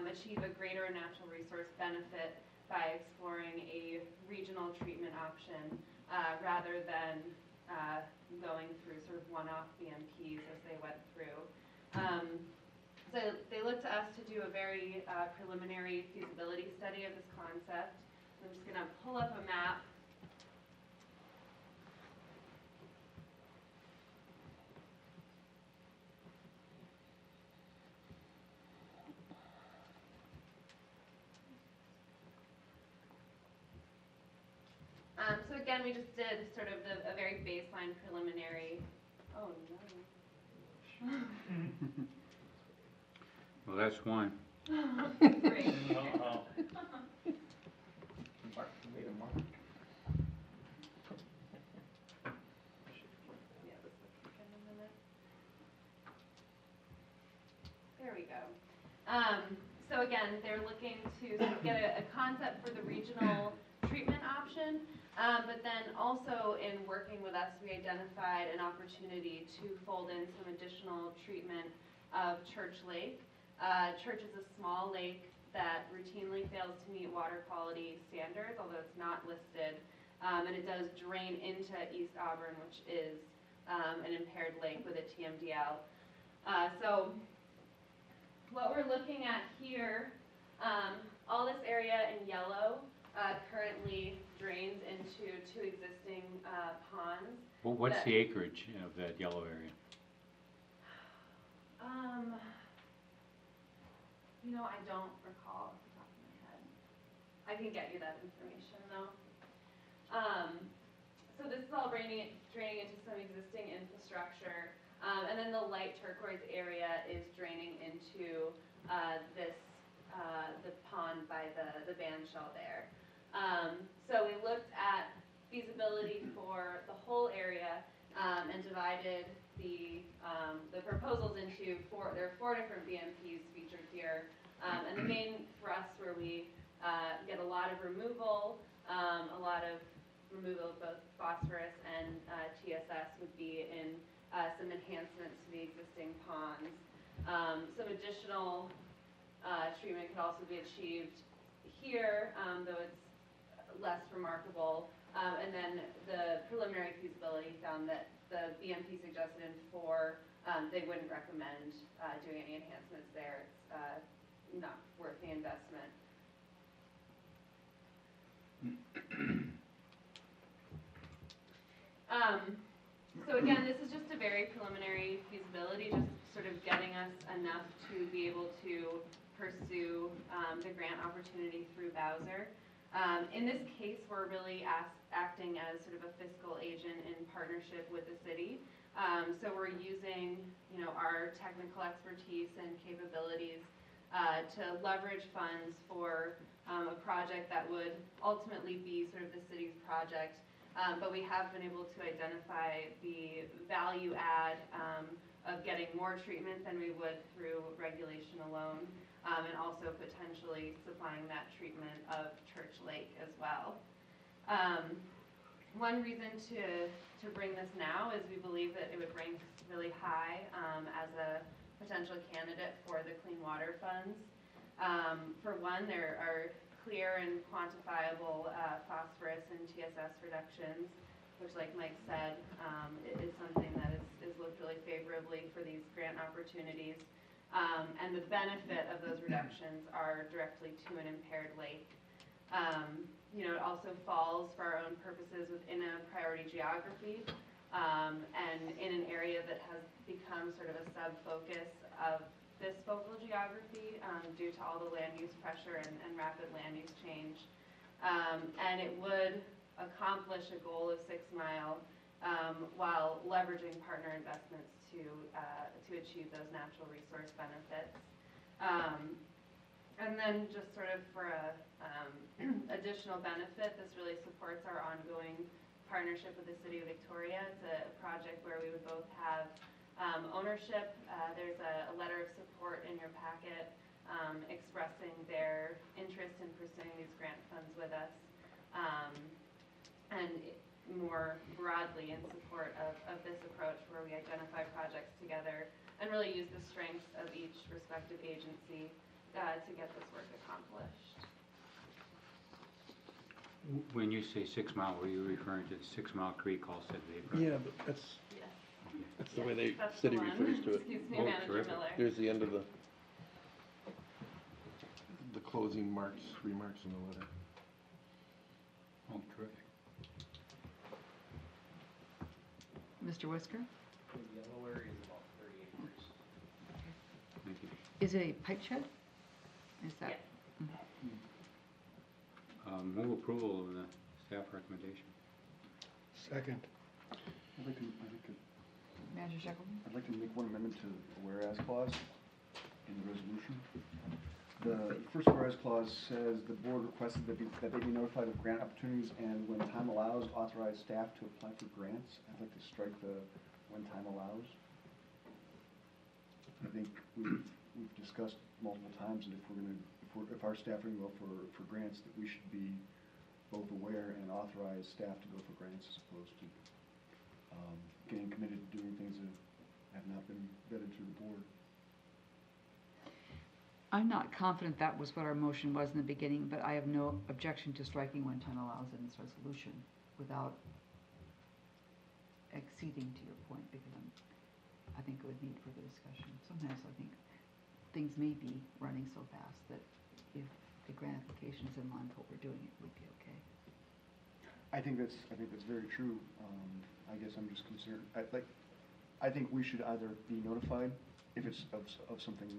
Speaker 11: achieve a greater natural resource benefit by exploring a regional treatment option rather than going through sort of one-off BMPs as they went through. So they looked to us to do a very preliminary feasibility study of this concept. I'm just going to pull up a map. So again, we just did sort of a very baseline preliminary. Oh no.
Speaker 1: Well, that's one.
Speaker 11: Great. Yeah, there we go. So again, they're looking to sort of get a concept for the regional treatment option, but then also in working with us, we identified an opportunity to fold in some additional treatment of Church Lake. Church is a small lake that routinely fails to meet water quality standards, although it's not listed, and it does drain into East Auburn, which is an impaired lake with a TMDL. So what we're looking at here, all this area in yellow currently drains into 2 existing ponds.
Speaker 1: Well, what's the acreage of that yellow area?
Speaker 11: You know, I don't recall off the top of my head. I can get you that information though. So this is all draining into some existing infrastructure. And then the light turquoise area is draining into the pond by the bandshell there. So we looked at feasibility for the whole area and divided the proposals into there are 4 different BMPs featured here. And the main thrust where we get a lot of removal of both phosphorus and TSS would be in some enhancements to the existing ponds. Some additional treatment could also be achieved here, though it's less remarkable. And then the preliminary feasibility found that the BMP suggested in 4, they wouldn't recommend doing any enhancements there. It's not worth the investment. So again, this is just a very preliminary feasibility, just sort of getting us enough to be able to pursue the grant opportunity through Bowser. In this case, we're really acting as sort of a fiscal agent in partnership with the city. So we're using, our technical expertise and capabilities to leverage funds for a project that would ultimately be sort of the city's project. But we have been able to identify the value add of getting more treatment than we would through regulation alone, and also potentially supplying that treatment of Church Lake as well. One reason to bring this now is we believe that it would rank really high as a potential candidate for the Clean Water Funds. For one, there are clear and quantifiable phosphorus and TSS reductions, which, like Mike said, is something that is looked really favorably for these grant opportunities. And the benefit of those reductions are directly to an impaired lake. It also falls for our own purposes within a priority geography, and in an area that has become sort of a sub-focus of this focal geography due to all the land use pressure and rapid land use change. And it would accomplish a goal of 6 Mile while leveraging partner investments to achieve those natural resource benefits. And then just sort of for a additional benefit, this really supports our ongoing partnership with the City of Victoria. It's a project where we would both have ownership. There's a letter of support in your packet expressing their interest in pursuing these grant funds with us, and more broadly in support of this approach where we identify projects together and really use the strengths of each respective agency to get this work accomplished.
Speaker 1: When you say 6 Mile, were you referring to the 6 Mile Creek also?
Speaker 5: Yeah, but that's the way the
Speaker 11: That's
Speaker 5: city
Speaker 11: the one.
Speaker 5: refers to it.
Speaker 11: Excuse me,
Speaker 1: Oh,
Speaker 11: Manager
Speaker 1: terrific.
Speaker 11: Miller.
Speaker 5: There's the end of the closing remarks in the letter.
Speaker 1: Oh, terrific.
Speaker 4: Mr. Whisker?
Speaker 6: The yellow area is about 30 acres.
Speaker 1: Thank you.
Speaker 4: Is it a pipe shed? Is that?
Speaker 11: Yes.
Speaker 1: Move approval of the staff recommendation.
Speaker 3: Second.
Speaker 12: I'd like to
Speaker 4: Manager Shekelman?
Speaker 12: I'd like to make one amendment to the whereas clause in the resolution. The first whereas clause says the board requested that they be notified of grant opportunities and when time allows, authorize staff to apply for grants. I'd like to strike the when time allows. I think we've discussed multiple times that if our staff are going to go for grants, that we should be both aware and authorize staff to go for grants as opposed to getting committed to doing things that have not been vetted through the board.
Speaker 4: I'm not confident that was what our motion was in the beginning, but I have no objection to striking when time allows in this resolution without acceding to your point, because I think it would need further discussion. Sometimes I think things may be running so fast that if the grant application is in line with what we're doing, it would be okay.
Speaker 12: I think that's very true. I guess I'm just concerned. I think we should either be notified if it's of something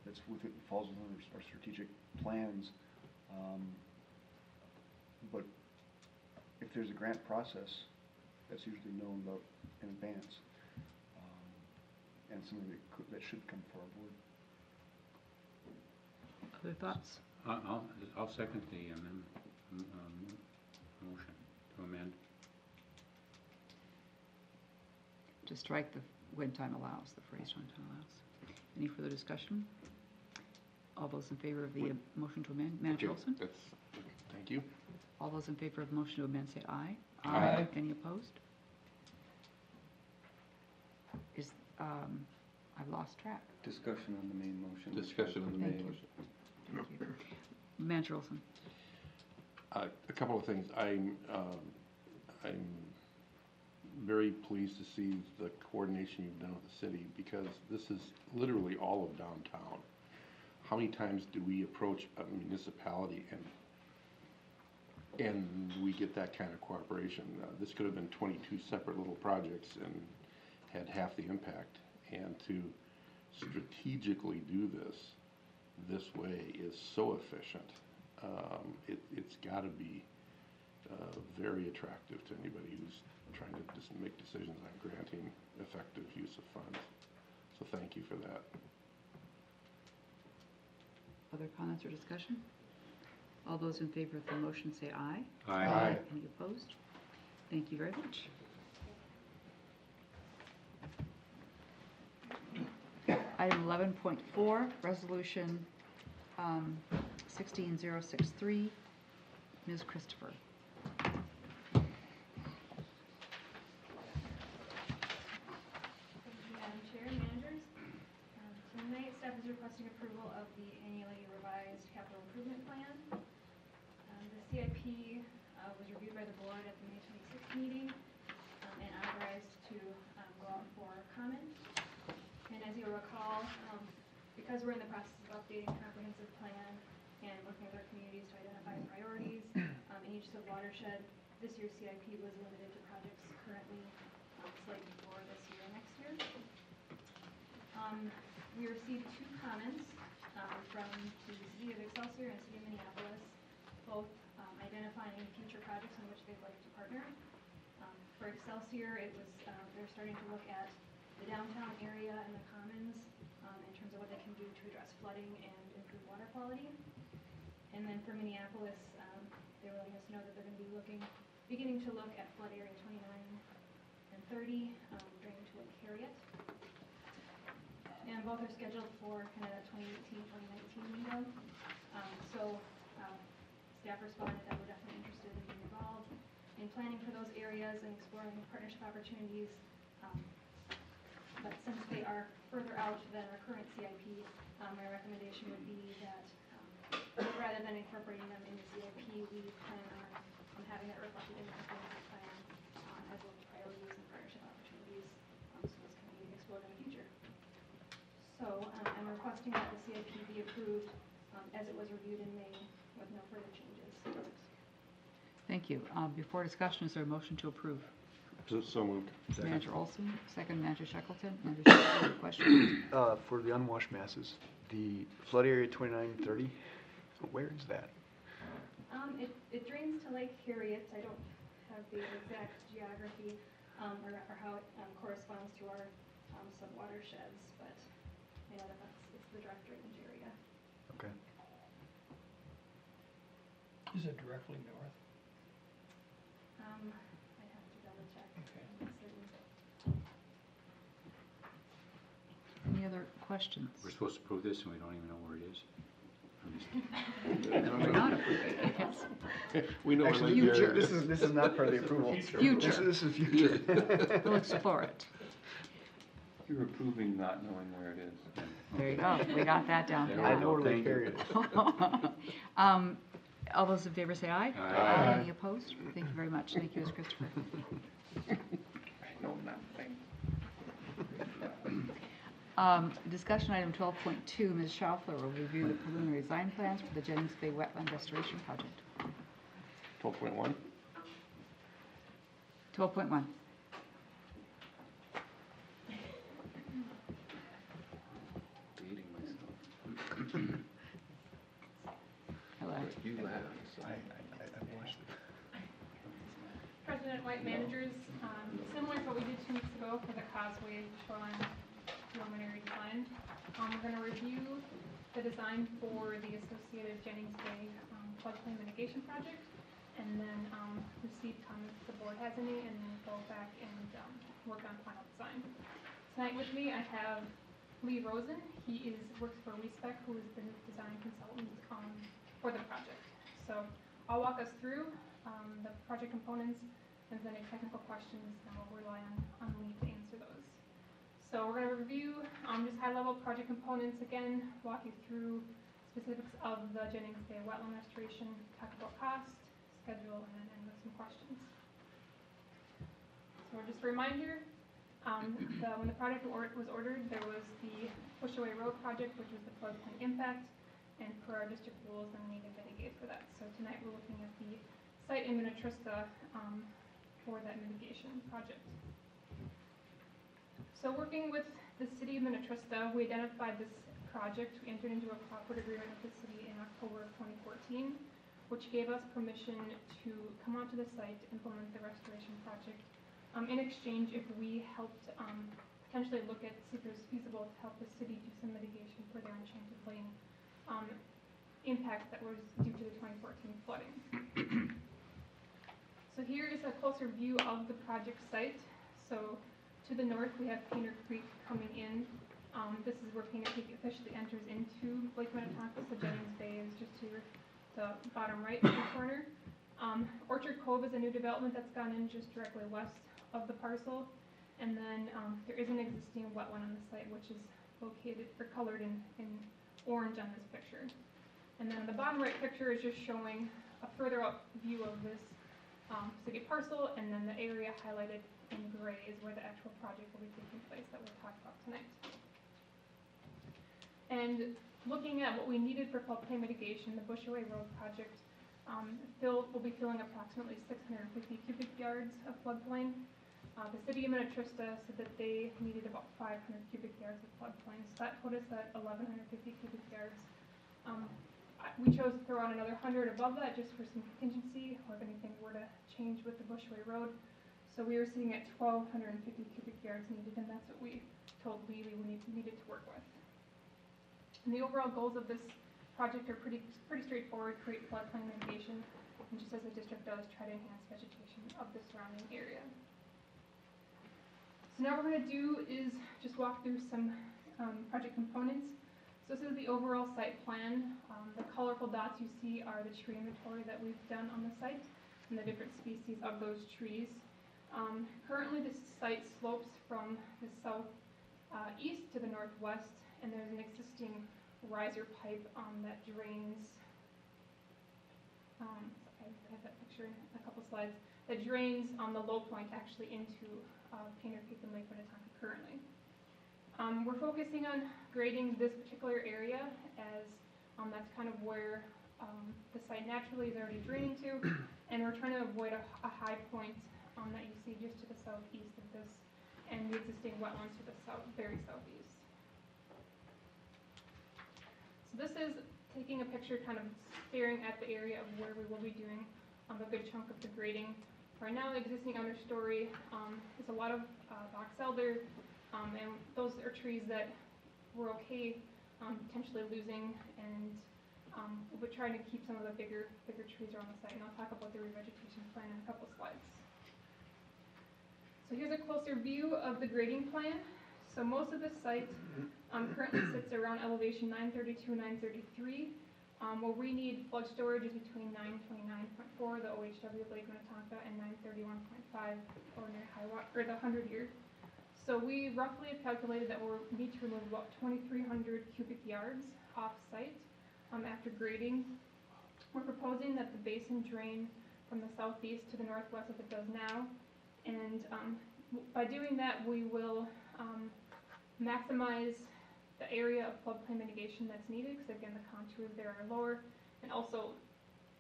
Speaker 12: that's falls within our strategic plans. But if there's a grant process, that's usually known about in advance, and something that should come for our board.
Speaker 4: Other thoughts?
Speaker 1: I'll second the motion to amend.
Speaker 4: To strike the when time allows, the phrase when time allows. Any further discussion? All those in favor of the motion to amend, Manager Olson?
Speaker 5: Thank you.
Speaker 4: All those in favor of the motion to amend say aye.
Speaker 8: Aye.
Speaker 4: Any opposed? I've lost track.
Speaker 9: Discussion on the main motion.
Speaker 5: Discussion on the
Speaker 4: Thank
Speaker 5: main
Speaker 4: you.
Speaker 5: motion.
Speaker 4: Thank you. Manager Olson?
Speaker 5: A couple of things. I'm very pleased to see the coordination you've done with the city, because this is literally all of downtown. How many times do we approach a municipality and we get that kind of cooperation? This could have been 22 separate little projects and had half the impact. And to strategically do this way is so efficient. It's got to be very attractive to anybody who's trying to just make decisions on granting effective use of funds. So thank you for that.
Speaker 4: Other comments or discussion? All those in favor of the motion say aye.
Speaker 1: Aye.
Speaker 4: Any opposed? Thank you very much. Item 11.4, Resolution 16063, Ms. Christopher.
Speaker 7: Thank you, Madam Chair, managers. Tonight, staff is requesting approval of the annually revised capital improvement plan. The CIP was reviewed by the board at the May 26th meeting and authorized to go out for comment. And as you'll recall, because we're in the process of updating comprehensive plan and working with our communities to identify priorities in each sub-watershed, this year's CIP was limited to projects currently slated for this year and next year. We received 2 comments from the City of Excelsior and City of Minneapolis, both identifying future projects in which they'd like to partner. For Excelsior, it was they're starting to look at the downtown area and the commons in terms of what they can do to address flooding and improve water quality. And then for Minneapolis, they were letting us know that they're going to be beginning to look at flood area 29 and 30, draining to Lake Harriet. And both are scheduled for kind of that 2018-2019 window. Staff responded that we're definitely interested in being involved in planning for those areas and exploring partnership opportunities. But since they are further out than our current CIP, my recommendation would be that rather than incorporating them in the CIP, we plan on having that reflected in the comprehensive plan as well as priorities and partnership opportunities so those can be explored in the future. So I'm requesting that the CIP be approved as it was reviewed in May with no further changes.
Speaker 4: Thank you. Before discussion, is there a motion to approve?
Speaker 5: So moved.
Speaker 4: Manager Olson, second Manager Shackleton. Manager Shackleton, question?
Speaker 12: For the unwashed masses, the flood area 2930, where is that?
Speaker 7: It drains to Lake Harriet. I don't have the exact geography or how it corresponds to our sub-watersheds, but I know that it's the direct drainage area.
Speaker 12: Okay.
Speaker 8: Is it directly north?
Speaker 7: I have to double check.
Speaker 8: Okay.
Speaker 7: I'm not certain.
Speaker 4: Any other questions?
Speaker 1: We're supposed to prove this and we don't even know where it is. I'm just-
Speaker 4: We're not approving it. It's
Speaker 5: We know
Speaker 12: Actually,
Speaker 5: where
Speaker 4: Future.
Speaker 12: this is not part of the approval.
Speaker 4: future.
Speaker 12: This is future.
Speaker 4: We'll explore it.
Speaker 9: You're approving not knowing where it is.
Speaker 4: There you go. We got that down.
Speaker 1: There
Speaker 12: I
Speaker 1: we
Speaker 12: know
Speaker 1: go.
Speaker 12: where
Speaker 1: Thank
Speaker 12: Lake
Speaker 1: you.
Speaker 12: Perry is.
Speaker 4: All those in favor say aye.
Speaker 1: Aye.
Speaker 4: Any opposed? Thank you very much. Thank you, Ms. Christopher.
Speaker 9: I know nothing.
Speaker 4: Discussion item 12.2, Ms. Schauffler will review the preliminary design plans for the Jennings Bay Wetland Restoration Project.
Speaker 5: 12.1?
Speaker 4: 12.1.
Speaker 9: Dating myself.
Speaker 4: Hello.
Speaker 5: You laugh.
Speaker 7: President White, managers, similar to what we did 2 weeks ago for the Causeway Shoreline preliminary design, we're going to review the design for the associated Jennings Bay floodplain mitigation project, and then receive comments if the board has any, and then go back and work on final design. Tonight with me, I have Lee Rosen. He works for WeSpec, who is the design consultant for the project. So I'll walk us through the project components, and if there's any technical questions, then we'll rely on Lee to answer those. So we're going to review just high-level project components again, walk you through specifics of the Jennings Bay wetland restoration, talk about cost, schedule, and then end with some questions. So just a reminder, when the project was ordered, there was the Pushaway Road project, which was the floodplain impact, and per our district rules, then we need to mitigate for that. So tonight we're looking at the site in Minnetrista for that mitigation project. So working with the city of Minnetrista, we identified this project. We entered into a cooperative agreement with the city in October of 2014, which gave us permission to come onto the site to implement the restoration project. In exchange, if we helped potentially look at see if it was feasible to help the city do some mitigation for their Enchanted Lane impacts that was due to the 2014 flooding. So here is a closer view of the project site. So to the north, we have Painter Creek coming in. This is where Painter Creek officially enters into Lake Minnetonka, so Jennings Bay is just here, the bottom right corner. Orchard Cove is a new development that's gone in just directly west of the parcel. And then there is an existing wetland on the site, which is located or colored in orange on this picture. And then the bottom right picture is just showing a further up view of this city parcel, and then the area highlighted in gray is where the actual project will be taking place that we'll talk about tonight. And looking at what we needed for floodplain mitigation, the Bushaway Road project will be filling approximately 650 cubic yards of floodplain. The city of Minnetrista said that they needed about 500 cubic yards of floodplain, so that put us at 1,150 cubic yards. We chose to throw out another 100 above that just for some contingency, or if anything were to change with the Bushaway Road. So we were sitting at 1,250 cubic yards needed, and that's what we told Lee we needed to work with. And the overall goals of this project are pretty straightforward: create floodplain mitigation, and just as the district does, try to enhance vegetation of the surrounding area. So now what we're going to do is just walk through some project components. So this is the overall site plan. The colorful dots you see are the tree inventory that we've done on the site and the different species of those trees. Currently this site slopes from the southeast to the northwest, and there's an existing riser pipe that drains, I have that picture in a couple slides, that drains on the low point actually into Painter Creek and Lake Minnetonka currently. We're focusing on grading this particular area as that's kind of where the site naturally is already draining to, and we're trying to avoid a high point that you see just to the southeast of this, and the existing wetlands to the very southeast. So this is taking a picture kind of staring at the area of where we will be doing a good chunk of the grading. Right now, the existing understory is a lot of box elder, and those are trees that we're okay potentially losing, and we're trying to keep some of the bigger trees around the site, and I'll talk about the revegetation plan in a couple slides. So here's a closer view of the grading plan.
Speaker 13: So most of the site currently sits around elevation 932, 933. Where we need flood storage is between 929.4, the OHW of Lake Minnetonka, and 931.5 ordinary high water, or the 100-year. So we roughly have calculated that we'll need to remove about 2,300 cubic yards off-site after grading. We're proposing that the basin drain from the southeast to the northwest as it does now, and by doing that we will maximize the area of floodplain mitigation that's needed, because again the contours there are lower, and also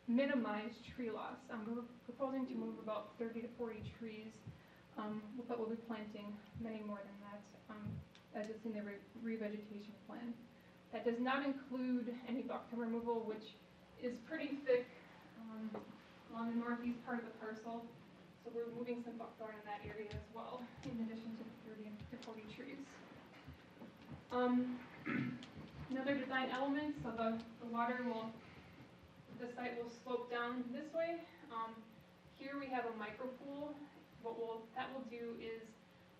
Speaker 13: minimize tree loss. We're proposing to move about 30 to 40 trees, but we'll be planting many more than that, as it's in the revegetation plan. That does not include any buckthorn removal, which is pretty thick along the northeast part of the parcel. So we're moving some buckthorn in that area as well, in addition to the 30 to 40 trees. Another design element, so the site will slope down this way. Here we have a micro pool. That will do is,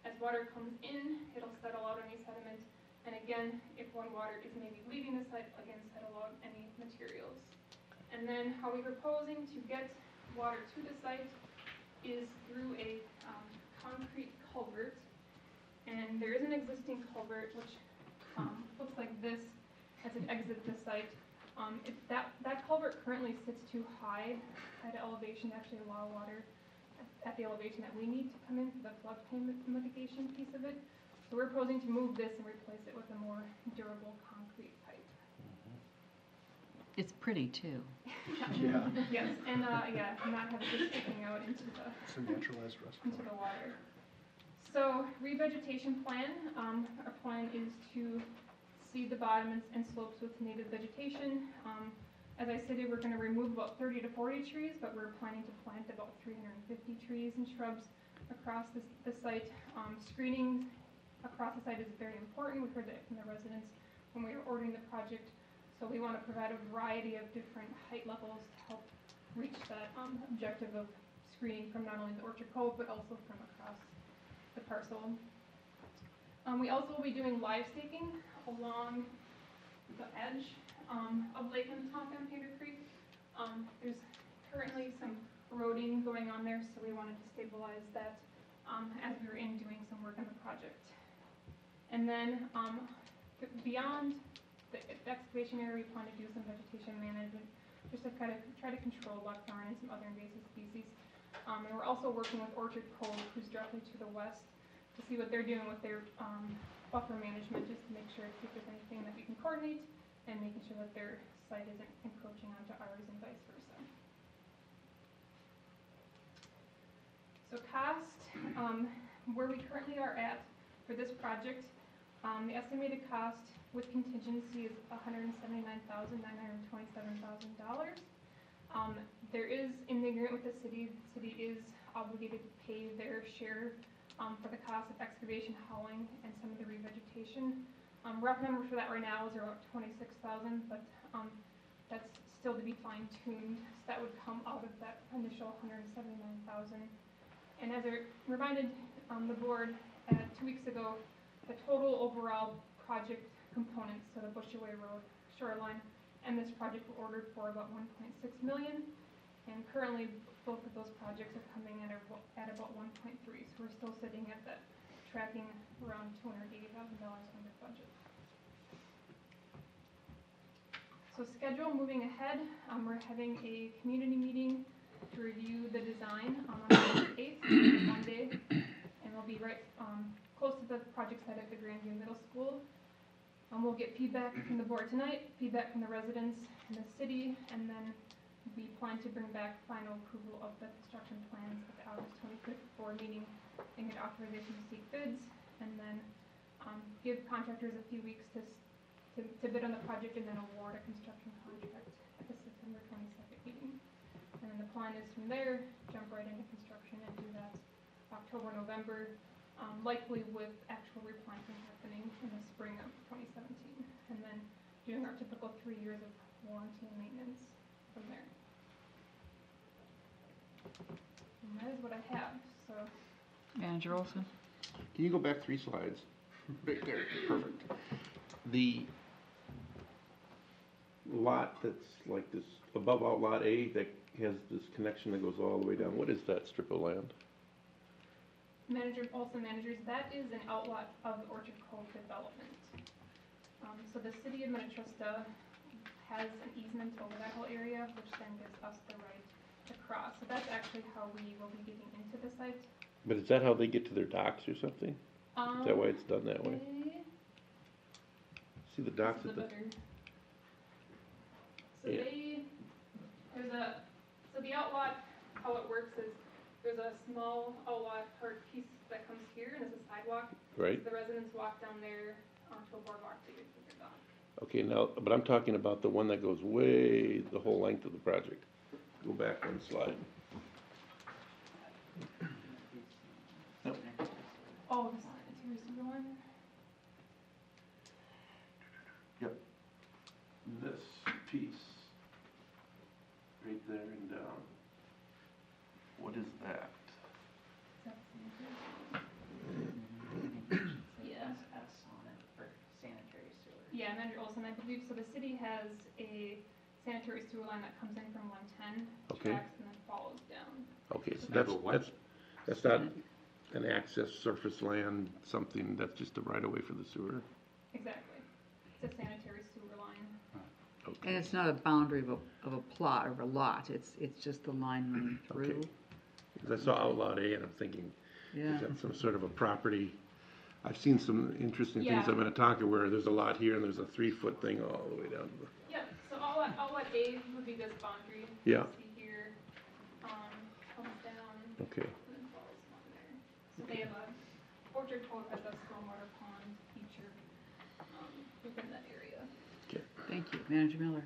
Speaker 13: as water comes in, it'll settle out any sediment, and again, if one water is maybe leaving the site, again, settle out any materials. And then how we're proposing to get water to the site is through a concrete culvert, and there is an existing culvert which looks like this as it exits the site. That culvert currently sits too high at an elevation to actually allow water at the elevation that we need to come in for the floodplain mitigation piece of it. So we're proposing to move this and replace it with a more durable concrete pipe.
Speaker 4: It's pretty too.
Speaker 12: Yeah.
Speaker 13: Yes, and not have it just sticking out into the
Speaker 12: It's a naturalized reservoir.
Speaker 13: into the water. So revegetation plan, our plan is to seed the bottom and slopes with native vegetation. As I stated, we're going to remove about 30 to 40 trees, but we're planning to plant about 350 trees and shrubs across the site. Screening across the site is very important. We heard that from the residents when we were ordering the project. So we want to provide a variety of different height levels to help reach that objective of screening from not only the Orchard Cove, but also from across the parcel. We also will be doing live staking along the edge of Lake Minnetonka and Painter Creek. There's currently some eroding going on there, so we wanted to stabilize that as we were doing some work on the project. And then beyond the excavation area, we plan to do some vegetation management just to kind of try to control buckthorn and some other invasive species. And we're also working with Orchard Cove, who's directly to the west, to see what they're doing with their buffer management, just to make sure if there's anything that we can coordinate, and making sure that their site isn't encroaching onto ours and vice versa. So cost, where we currently are at for this project, the estimated cost with contingency is $179,927,000. There is, in the agreement with the city is obligated to pay their share for the cost of excavation, hauling, and some of the revegetation. Rough number for that right now is around $26,000, but that's still to be fine-tuned. So that would come out of that initial $179,000. And as I reminded the board 2 weeks ago, the total overall project components, so the Bushaway Road, shoreline, and this project were ordered for about $1.6 million. And currently, both of those projects are coming at about 1.3. So we're still sitting at that, tracking around $280,000 under budget. So schedule moving ahead, we're having a community meeting to review the design on August 8th, Monday, and we'll be right close to the project site at the Grandview Middle School. We'll get feedback from the board tonight, feedback from the residents in the city, and then we plan to bring back final approval of the construction plans at the August 25th board meeting and get authorization to seek bids, and then give contractors a few weeks to bid on the project and then award a construction contract at the September 22nd meeting. And then the plan is from there, jump right into construction and do that October, November, likely with actual replanting happening in the spring of 2017. And then doing our typical 3 years of warranty and maintenance from there. And that is what I have, so.
Speaker 4: Manager Olson?
Speaker 5: Can you go back 3 slides? There, perfect. The lot that's like this, above Outlot A, that has this connection that goes all the way down, what is that strip of land?
Speaker 13: Managers, that is an outlot of the Orchard Cove development. So the city of Minnetrista has an easement over that whole area, which then gives us the right to cross. So that's actually how we will be getting into the site.
Speaker 5: But is that how they get to their docks or something? Is that why it's done that way? See the docks at the,
Speaker 13: So
Speaker 5: Yeah.
Speaker 13: so the outlot, how it works is, there's a small outlot part piece that comes here, and it's a sidewalk.
Speaker 5: right?
Speaker 13: So the residents walk down there onto a boardwalk to get to their dock.
Speaker 5: Okay, now, but I'm talking about the one that goes way, the whole length of the project. Go back one slide.
Speaker 13: Oh, the sanitary sewer one?
Speaker 5: Yep. This piece, right there and down. What is that?
Speaker 13: Is that sanitary? Yeah. Yeah, Manager Olson, I believe, so the city has a sanitary sewer line that comes in from 110,
Speaker 5: Okay.
Speaker 13: tracks, and then follows down.
Speaker 5: Okay, so
Speaker 1: That's a what?
Speaker 5: that's not an access surface land, something, that's just a right of way for the sewer?
Speaker 13: Exactly. It's a sanitary sewer line.
Speaker 4: And
Speaker 5: Okay,
Speaker 4: it's not a boundary of a plot or a lot, it's just the line running through.
Speaker 5: Okay. 'Cause I saw Outlot A and I'm thinking,
Speaker 4: Yeah,
Speaker 5: is that some sort of a property? I've seen some interesting things
Speaker 13: Yeah.
Speaker 5: I'm gonna talk to where there's a lot here and there's a 3-foot thing all the way down to the,
Speaker 13: Yep, so outlet A would be this boundary.
Speaker 5: Yeah.
Speaker 13: You see here, comes down,
Speaker 5: okay.
Speaker 13: and then follows along there. So they have Orchard Cove has a stormwater pond feature, within that area.
Speaker 4: thank you. Manager Miller?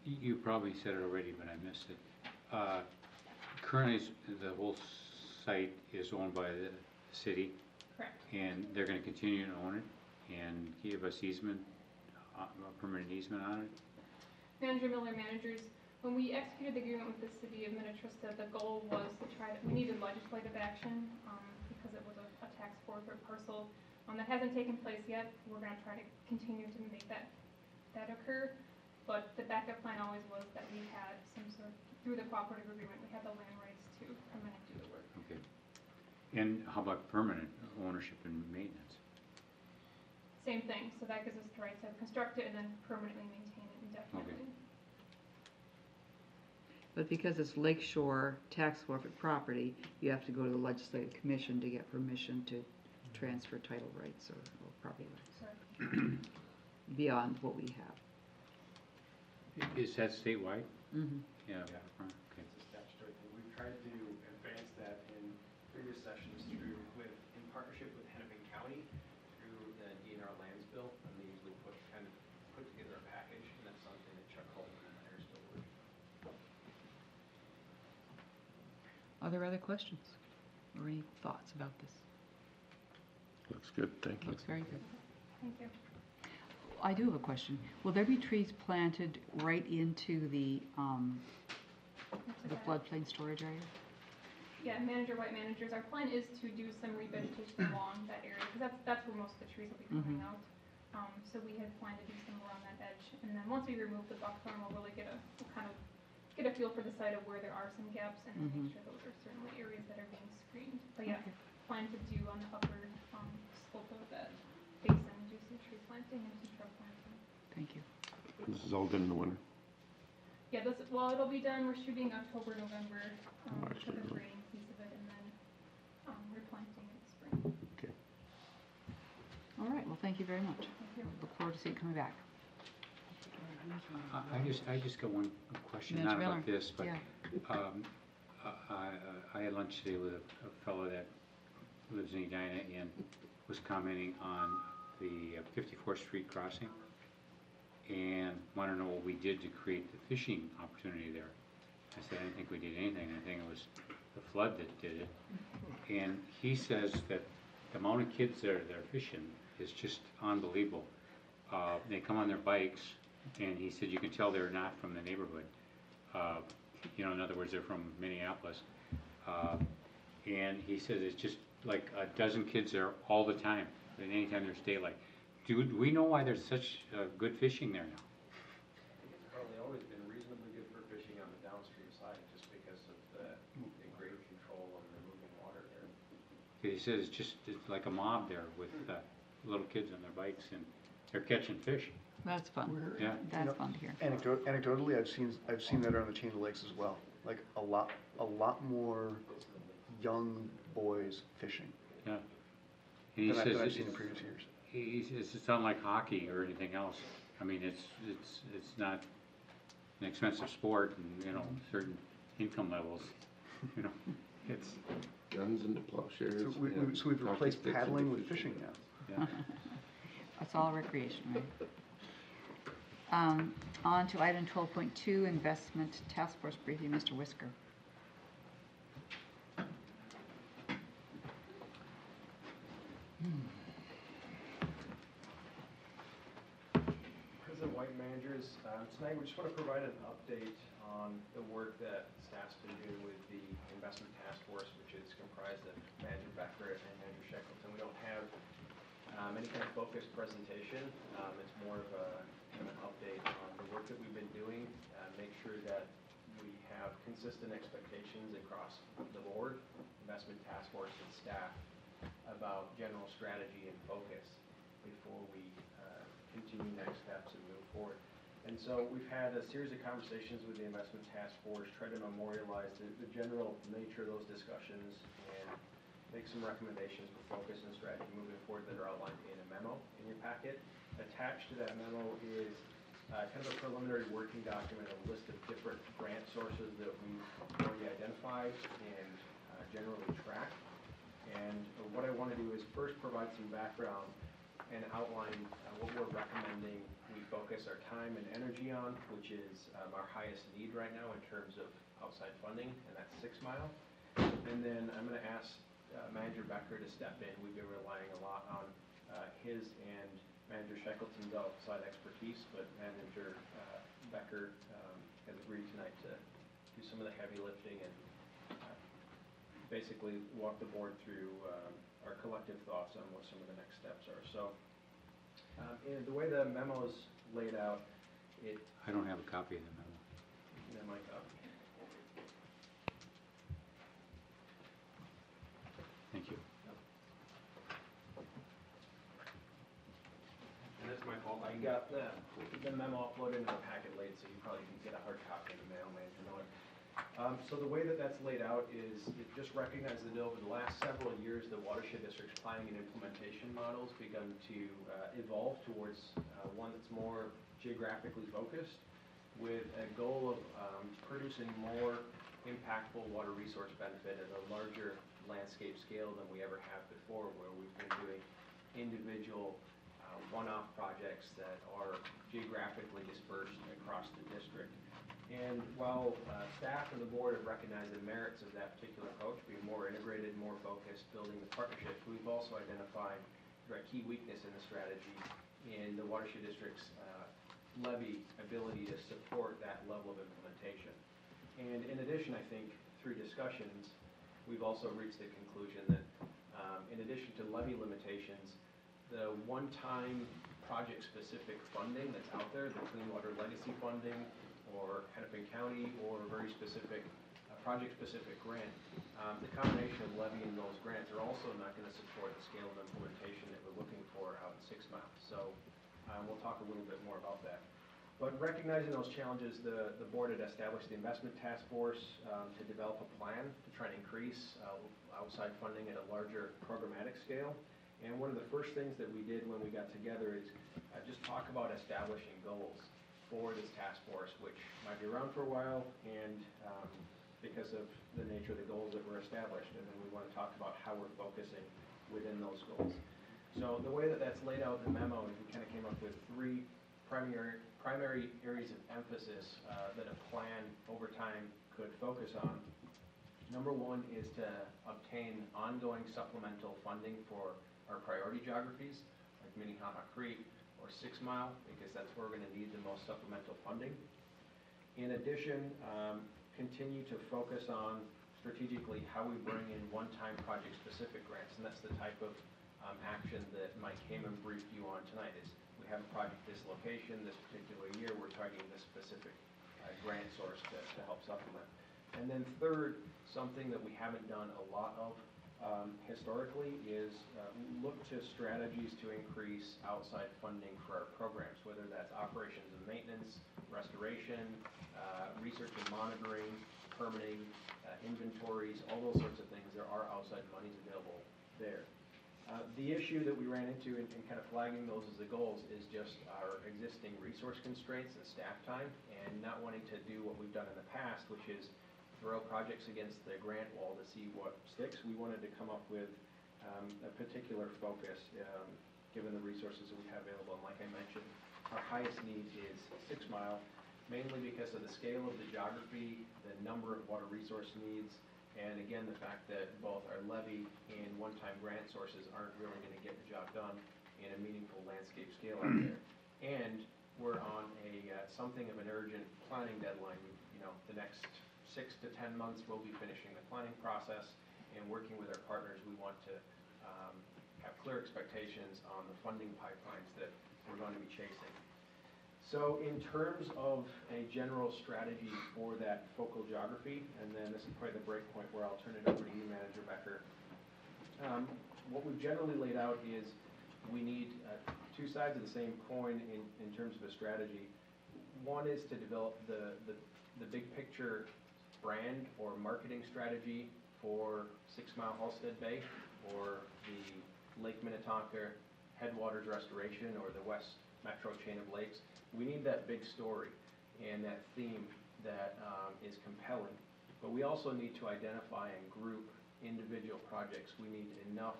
Speaker 1: You probably said it already, but I missed it. Currently, the whole site is owned by the city,
Speaker 13: Correct.
Speaker 1: and they're gonna continue to own it and give us easement, a permanent easement on it?
Speaker 13: Manager Miller, managers, when we executed the agreement with the city of Minnetrista, the goal was to try to, we needed legislative action, because it was a tax forfeit parcel. That hasn't taken place yet. We're gonna try to continue to make that occur. But the backup plan always was that we had some sort, through the cooperative agreement, we had the land rights to come in and do the work.
Speaker 1: Okay. And how about permanent ownership and maintenance?
Speaker 13: Same thing, so that gives us the right to construct it and then permanently maintain it indefinitely.
Speaker 4: But because it's lakeshore tax forfeit property, you have to go to the legislative commission to get permission to transfer title rights or property rights
Speaker 13: Correct.
Speaker 4: beyond what we have.
Speaker 1: Is that statewide?
Speaker 4: Mhm.
Speaker 1: Yeah.
Speaker 6: Yeah.
Speaker 1: Okay.
Speaker 6: It's a statutory thing. We've tried to advance that in previous sessions in partnership with Hennepin County through the DNR lands bill, and they usually put together a package, and that's something that Chuck Holton and I are still working on.
Speaker 4: Are there other questions or any thoughts about this?
Speaker 5: Looks good, thank you.
Speaker 4: Looks very good.
Speaker 13: Thank you.
Speaker 4: I do have a question. Will there be trees planted right into the floodplain storage area?
Speaker 13: Yeah, Manager White, managers, our plan is to do some revegetation along that area, because that's where most of the trees will be coming out. So we had planned to do some around that edge, and then once we remove the buckthorn, we'll really get a feel for the site of where there are some gaps, and then make sure those are certainly areas that are being screened. But yeah, plan to do on the upper slope of that basin, do some tree planting and some shrub planting.
Speaker 4: Thank you.
Speaker 5: This is all done in the winter.
Speaker 13: Yeah, it'll be done, we're shooting October, November,
Speaker 5: March,
Speaker 13: for the
Speaker 5: April.
Speaker 13: grading piece of it, and then replanting in the spring.
Speaker 5: Okay.
Speaker 4: All right, well, thank you very much.
Speaker 13: Thank you.
Speaker 4: Look forward to seeing it coming back.
Speaker 1: I just got one question,
Speaker 4: Manager
Speaker 1: not about
Speaker 4: Miller.
Speaker 1: this, but
Speaker 4: Yeah.
Speaker 1: I had lunch today with a fellow that lives in Edina and was commenting on the 54th Street crossing and wanted to know what we did to create the fishing opportunity there. I said, I didn't think we did anything. I think it was the flood that did it. And he says that the amount of kids that are fishing is just unbelievable. They come on their bikes, and he said you can tell they're not from the neighborhood. In other words, they're from Minneapolis. And he says it's just like a dozen kids there all the time, and anytime there's daylight. Do we know why there's such good fishing there now?
Speaker 6: It's probably always been reasonably good for fishing on the downstream side, just because of the grade control and the moving water there.
Speaker 1: He says it's like a mob there with little kids on their bikes, and they're catching fish.
Speaker 4: That's fun.
Speaker 1: Yeah.
Speaker 4: That's fun to hear.
Speaker 12: Anecdotally, I've seen that on the Chain of Lakes as well. Like a lot more young boys fishing
Speaker 1: Yeah. And he
Speaker 12: than
Speaker 1: says
Speaker 12: I've seen in previous years.
Speaker 1: he says it's not like hockey or anything else. I mean, it's not an expensive sport, and certain income levels. It's
Speaker 5: Guns into plowshares.
Speaker 12: So we've
Speaker 5: hockey
Speaker 12: replaced
Speaker 5: sticks
Speaker 12: paddling
Speaker 5: into
Speaker 12: with fishing now.
Speaker 1: yeah.
Speaker 4: That's all recreation, right? On to item 12.2, investment task force briefing, Mr. Whisker.
Speaker 6: President White, managers, tonight we just want to provide an update on the work that staff's been doing with the investment task force, which is comprised of Manager Becker and Manager Shackleton. We don't have any kind of focused presentation. It's more of an update on the work that we've been doing, make sure that we have consistent expectations across the board, investment task force, and staff about general strategy and focus before we continue next steps and move forward. And so we've had a series of conversations with the investment task force, try to memorialize the general nature of those discussions and make some recommendations for focus and strategy moving forward that are outlined in a memo in your packet. Attached to that memo is kind of a preliminary working document, a list of different grant sources that we've already identified and generally tracked. And what I want to do is first provide some background and outline what we're recommending we focus our time and energy on, which is our highest need right now in terms of outside funding, and that's 6 Mile. And then I'm going to ask Manager Becker to step in. We've been relying a lot on his and Manager Shackleton's outside expertise, but Manager Becker has agreed tonight to do some of the heavy lifting and basically walk the board through our collective thoughts on what some of the next steps are. So, and the way the memo is laid out,
Speaker 1: I don't have a copy of the memo.
Speaker 6: my copy.
Speaker 1: Thank you.
Speaker 6: And that's my fault. I got the memo uploaded in the packet late, so you probably didn't get a hard copy in the mail, Manager Miller. So the way that that's laid out is it just recognizes that over the last several years, the watershed district's planning and implementation models begun to evolve towards one that's more geographically focused, with a goal of producing more impactful water resource benefit at a larger landscape scale than we ever have before, where we've been doing individual one-off projects that are geographically dispersed across the district. And while staff and the board have recognized the merits of that particular approach, being more integrated, more focused, building the partnerships, we've also identified a key weakness in the strategy in the watershed district's levy ability to support that level of implementation. And in addition, I think through discussions, we've also reached the conclusion that in addition to levy limitations, the one-time project-specific funding that's out there, the Clean Water Legacy funding, or Hennepin County, or a very specific, project-specific grant, the combination of levying those grants are also not going to support the scale of implementation that we're looking for out in 6 Mile. So we'll talk a little bit more about that. But recognizing those challenges, the board had established the investment task force to develop a plan to try and increase outside funding at a larger programmatic scale. And one of the first things that we did when we got together is just talk about establishing goals for this task force, which might be around for a while, and because of the nature of the goals that were established, and then we want to talk about how we're focusing within those goals. So the way that that's laid out in the memo is we kind of came up with 3 primary areas of emphasis that a plan over time could focus on. Number 1 is to obtain ongoing supplemental funding for our priority geographies, like Minnehaha Creek or 6 Mile, because that's where we're going to need the most supplemental funding. In addition, continue to focus on strategically how we bring in one-time project-specific grants, and that's the type of action that Mike Heyman briefed you on tonight. Is we have a project this location, this particular year, we're targeting this specific grant source to help supplement. And then third, something that we haven't done a lot of historically is look to strategies to increase outside funding for our programs, whether that's operations and maintenance, restoration, research and monitoring, permitting, inventories, all those sorts of things. There are outside monies available there. The issue that we ran into in kind of flagging those as the goals is just our existing resource constraints and staff time, and not wanting to do what we've done in the past, which is throw projects against the grant wall to see what sticks. We wanted to come up with a particular focus given the resources that we have available. And like I mentioned, our highest need is 6 Mile, mainly because of the scale of the geography, the number of water resource needs, and again, the fact that both our levy and one-time grant sources aren't really going to get the job done in a meaningful landscape scale out there. And we're on something of an urgent planning deadline. You know, the next 6 to 10 months we'll be finishing the planning process and working with our partners. We want to have clear expectations on the funding pipelines that we're going to be chasing. So in terms of a general strategy for that focal geography, and then this is probably the break point where I'll turn it over to you, Manager Becker. What we've generally laid out is we need two sides of the same coin in terms of a strategy. One is to develop the big picture brand or marketing strategy for 6 Mile Halstead Bay or the Lake Minnetonka Headwaters Restoration or the West Metro Chain of Lakes. We need that big story and that theme that is compelling, but we also need to identify and group individual projects. We need enough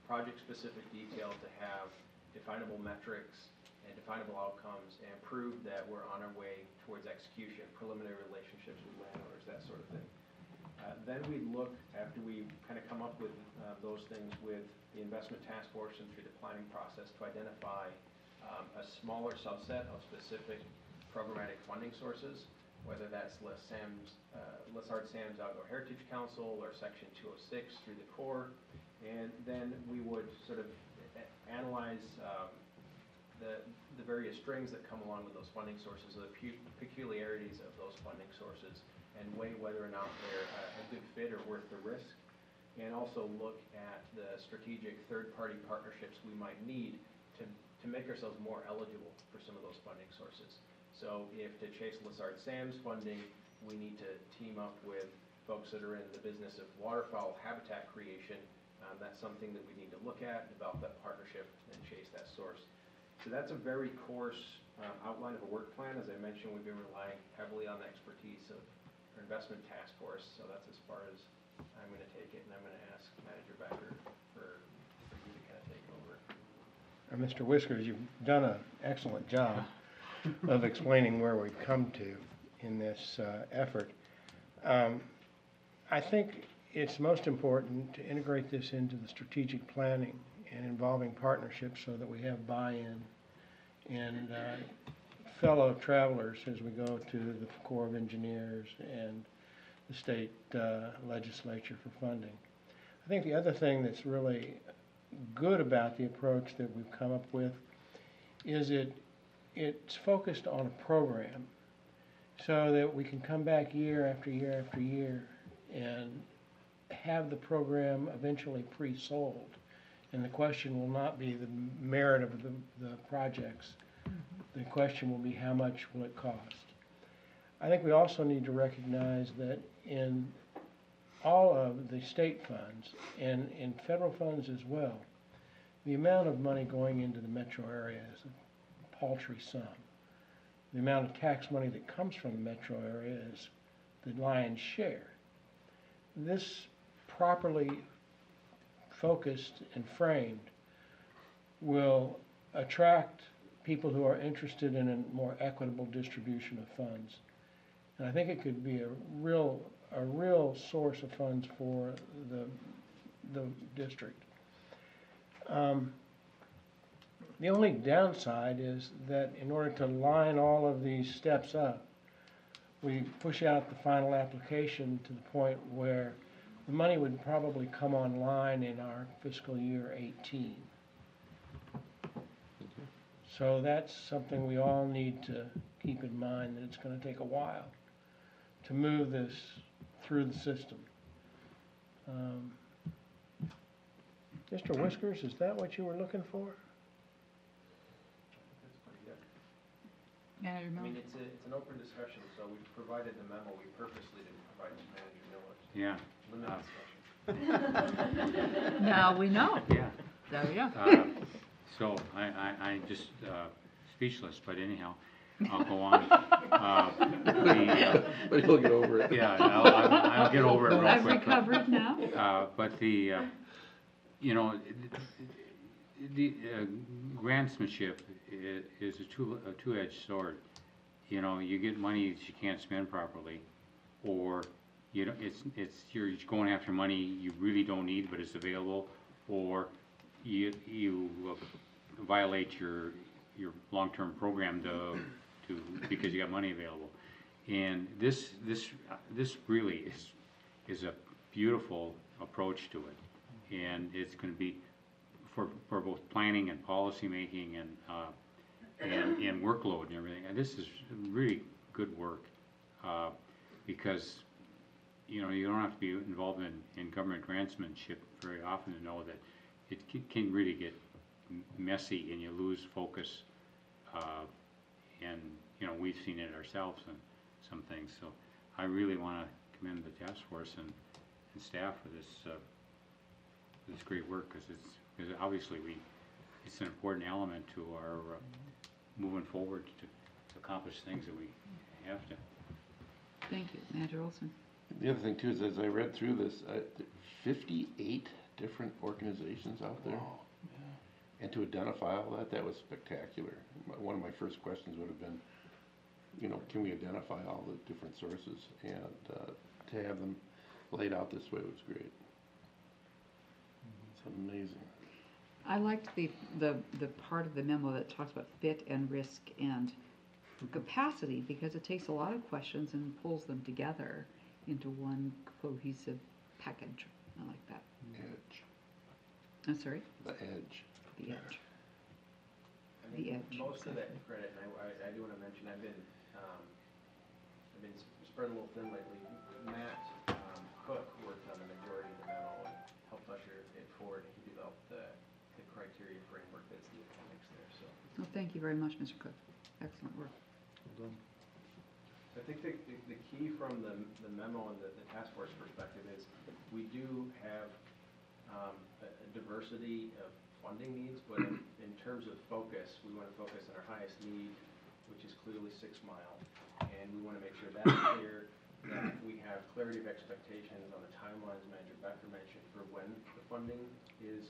Speaker 6: project-specific detail to have definable metrics and definable outcomes and prove that we're on our way towards execution, preliminary relationships with landowners, that sort of thing. Then we look, after we kind of come up with those things with the investment task force and through the planning process, to identify a smaller subset of specific programmatic funding sources, whether that's Lessard Sam's Outdoor Heritage Council or Section 206 through the Corps. And then we would sort of analyze the various strings that come along with those funding sources, the peculiarities of those funding sources, and weigh whether or not they're a good fit or worth the risk. And also look at the strategic third-party partnerships we might need to make ourselves more eligible for some of those funding sources. So if to chase Lessard Sam's funding, we need to team up with folks that are in the business of waterfowl habitat creation, that's something that we need to look at, develop that partnership, and chase that source. So that's a very coarse outline of a work plan. As I mentioned, we've been relying heavily on the expertise of our investment task force, so that's as far as I'm going to take it, and I'm going to ask Manager Becker for you to kind of take over.
Speaker 3: Mr. Whiskers, you've done an excellent job of explaining where we've come to in this effort. I think it's most important to integrate this into the strategic planning and involving partnerships so that we have buy-in and fellow travelers as we go to the Corps of Engineers and the state legislature for funding. I think the other thing that's really good about the approach that we've come up with is it's focused on a program so that we can come back year after year after year and have the program eventually pre-sold. And the question will not be the merit of the projects. The question will be how much will it cost. I think we also need to recognize that in all of the state funds and in federal funds as well, the amount of money going into the metro area is a paltry sum. The amount of tax money that comes from the metro area is the lion's share. This properly focused and framed will attract people who are interested in a more equitable distribution of funds. And I think it could be a real source of funds for the district. The only downside is that in order to line all of these steps up, we push out the final application to the point where the money would probably come online in our fiscal year 18. So that's something we all need to keep in mind, that it's gonna take a while to move this through the system. Mr. Whiskers, is that what you were looking for?
Speaker 6: That's pretty good.
Speaker 4: Yeah,
Speaker 6: I mean, it's an open discussion, so we provided the memo, we purposely didn't provide to Manager Miller.
Speaker 1: Yeah.
Speaker 6: Limited discussion.
Speaker 4: Now we know.
Speaker 1: Yeah.
Speaker 4: There we go.
Speaker 1: So I just speechless, but anyhow, I'll go on.
Speaker 5: But he'll get over it.
Speaker 1: Yeah, I'll get over it real
Speaker 4: I've
Speaker 1: quick.
Speaker 4: recovered now.
Speaker 1: But the, you know, the grantsmanship is a two-edged sword. You know, you get money that you can't spend properly, or you know, you're going after money you really don't need but it's available, or you violate your long-term program to because you got money available. And this really is a beautiful approach to it, and it's going to be for both planning and policy making and workload and everything. And this is really good work because you know, you don't have to be involved in government grantsmanship very often to know that it can really get messy and you lose focus. And you know, we've seen it ourselves in some things. So I really want to commend the task force and staff for this great work, because obviously it's an important element to our moving forward to accomplish things that we have to.
Speaker 4: Thank you, Manager Olson.
Speaker 5: The other thing too is, as I read through this, 58 different organizations out there. And to identify all that was spectacular. One of my first questions would have been, you know, can we identify all the different sources? And to have them laid out this way was great. It's amazing.
Speaker 4: I liked the part of the memo that talks about fit and risk and capacity, because it takes a lot of questions and pulls them together into one cohesive package. I like that.
Speaker 5: Edge.
Speaker 4: I'm sorry?
Speaker 5: The edge.
Speaker 4: The edge.
Speaker 6: I mean,
Speaker 4: The edge,
Speaker 6: most of that
Speaker 4: exactly.
Speaker 6: credit, and I do want to mention, I've been spread a little thin lately. Matt Cook worked on the majority of the memo and helped usher it forward. He developed the criteria framework that's the appendix there, so.
Speaker 4: Well, thank you very much, Mr. Cook. Excellent work.
Speaker 6: I think the key from the memo and the task force perspective is we do have a diversity of funding needs, but in terms of focus, we want to focus on our highest need, which is clearly 6 Mile. And we want to make sure that's clear, that we have clarity of expectations on the timelines Manager Becker mentioned for when the funding is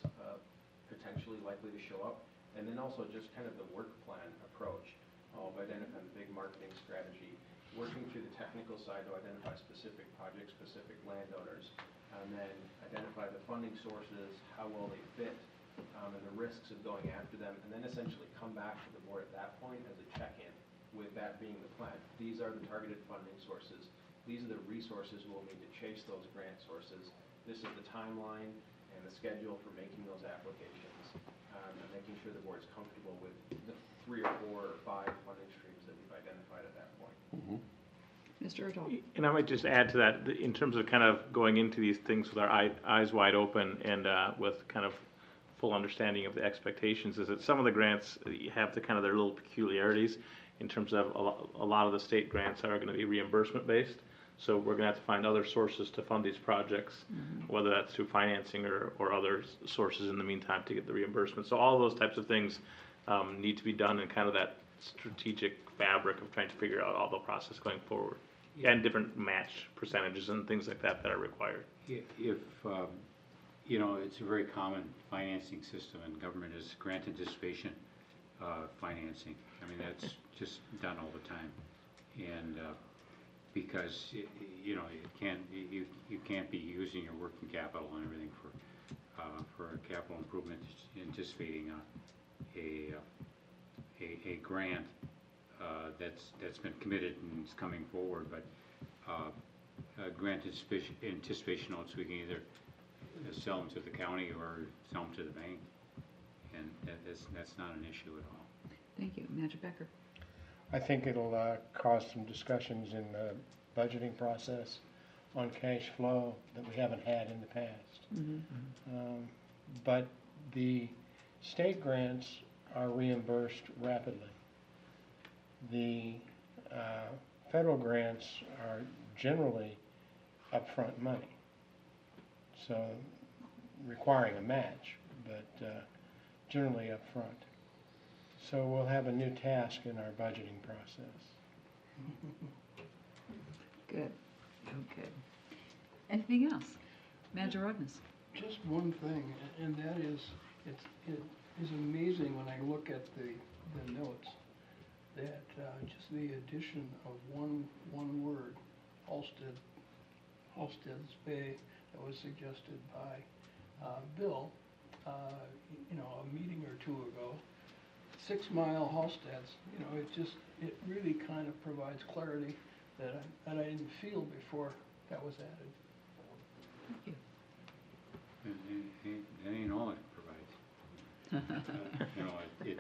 Speaker 6: potentially likely to show up. And then also just kind of the work plan approach of identifying the big marketing strategy, working through the technical side to identify specific projects, specific landowners, and then identify the funding sources, how well they fit, and the risks of going after them, and then essentially come back to the board at that point as a check-in, with that being the plan. These are the targeted funding sources. These are the resources we'll need to chase those grant sources. This is the timeline and the schedule for making those applications, and making sure the board's comfortable with the 3 or 4 or 5 funding streams that we've identified at that point.
Speaker 5: Mm-hmm.
Speaker 4: Mr. Erdahl.
Speaker 2: And I might just add to that, in terms of kind of going into these things with our eyes wide open and with kind of full understanding of the expectations, is that some of the grants have the kind of their little peculiarities in terms of a lot of the state grants are going to be reimbursement based. So we're going to have to find other sources to fund these projects, whether that's through financing or other sources in the meantime to get the reimbursement. So all those types of things need to be done in kind of that strategic fabric of trying to figure out all the process going forward. And different match percentages and things like that are required.
Speaker 1: If you know, it's a very common financing system in government is grant anticipation financing. I mean, that's just done all the time, and because you know, you can't be using your working capital and everything for a capital improvement, anticipating a grant that's been committed and is coming forward. But grant anticipation notes, we can either sell them to the county or sell them to the bank. And that's not an issue at all.
Speaker 4: Thank you. Manager Becker.
Speaker 3: I think it'll cause some discussions in the budgeting process on cash flow that we haven't had in the past. But the state grants are reimbursed rapidly. The federal grants are generally upfront money, so requiring a match, but generally upfront. So we'll have a new task in our budgeting process.
Speaker 4: Good. Okay. Anything else? Manager Rognes.
Speaker 8: Just one thing, and that is, it is amazing when I look at the notes, that just the addition of one word, Halstead's Bay, that was suggested by Bill, a meeting or two ago. 6 Mile Halsteads, it really kind of provides clarity that I didn't feel before that was added.
Speaker 4: Thank you.
Speaker 1: That ain't all it provides. It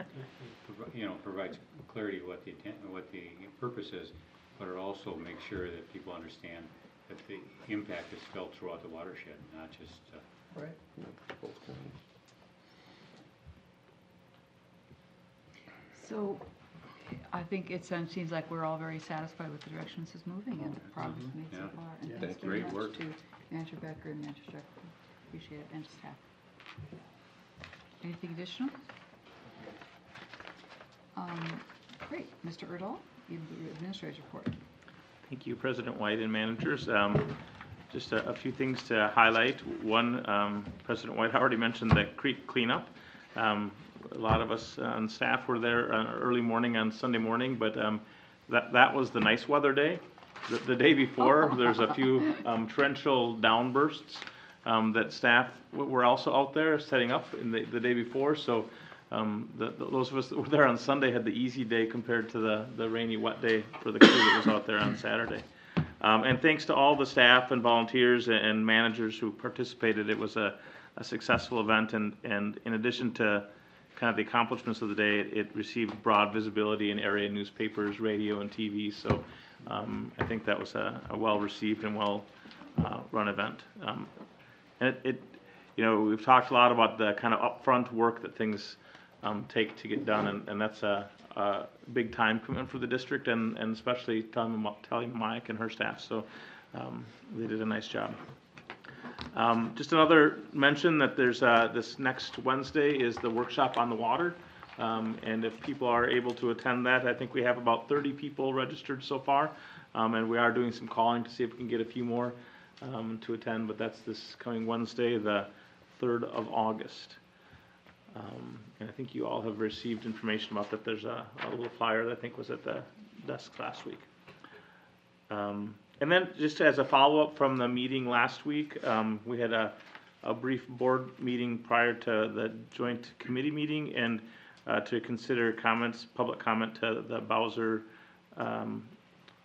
Speaker 1: provides clarity what the intent, what the purpose is, but it also makes sure that people understand that the impact is felt throughout the watershed, not just
Speaker 8: right.
Speaker 4: So I think it seems like we're all very satisfied with the direction this is moving and the progress made so far. And
Speaker 1: Yeah,
Speaker 4: thanks very
Speaker 1: great
Speaker 4: much
Speaker 1: work.
Speaker 4: to Manager Becker and Manager Strickland. Appreciate it, and staff. Anything additional? Great. Mr. Erdahl, you have the Administrator's report.
Speaker 2: Thank you, President White and managers. Just a few things to highlight. One, President White already mentioned the creek cleanup. A lot of us on staff were there early morning on Sunday morning, but that was the nice weather day. The day before, there's a few torrential downbursts that staff were also out there setting up in the day before. So those of us that were there on Sunday had the easy day compared to the rainy, wet day for the crew that was out there on Saturday. And thanks to all the staff and volunteers and managers who participated, it was a successful event. And in addition to kind of the accomplishments of the day, it received broad visibility in area newspapers, radio, and TV. So I think that was a well-received and well-run event. And we've talked a lot about the kind of upfront work that things take to get done, and that's a big time commitment for the district, and especially Telly Mike and her staff. So they did a nice job. Just another mention that there's this next Wednesday is the workshop on the water, and if people are able to attend that, I think we have about 30 people registered so far, and we are doing some calling to see if we can get a few more to attend, but that's this coming Wednesday, the 3rd of August. And I think you all have received information about that. There's a little flyer that I think was at the desk last week. And then just as a follow-up from the meeting last week, we had a brief board meeting prior to the joint committee meeting, and to consider public comment to the Bowser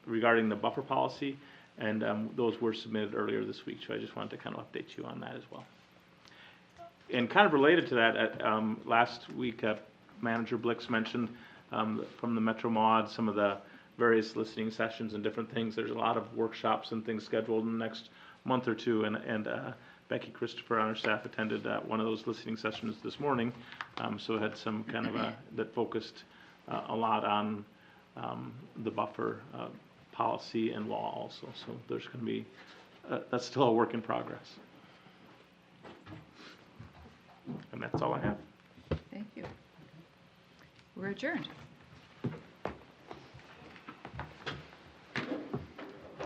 Speaker 2: regarding the buffer policy, and those were submitted earlier this week, so I just wanted to kind of update you on that as well. And kind of related to that, last week Manager Blix mentioned from the Metro Mod some of the various listening sessions and different things. There's a lot of workshops and things scheduled in the next month or two, and Becky Christopher on our staff attended one of those listening sessions this morning, so it had some kind of that focused a lot on the buffer policy and law also. So there's going to be that's still a work in progress. And that's all I have.
Speaker 4: Thank you. We're adjourned.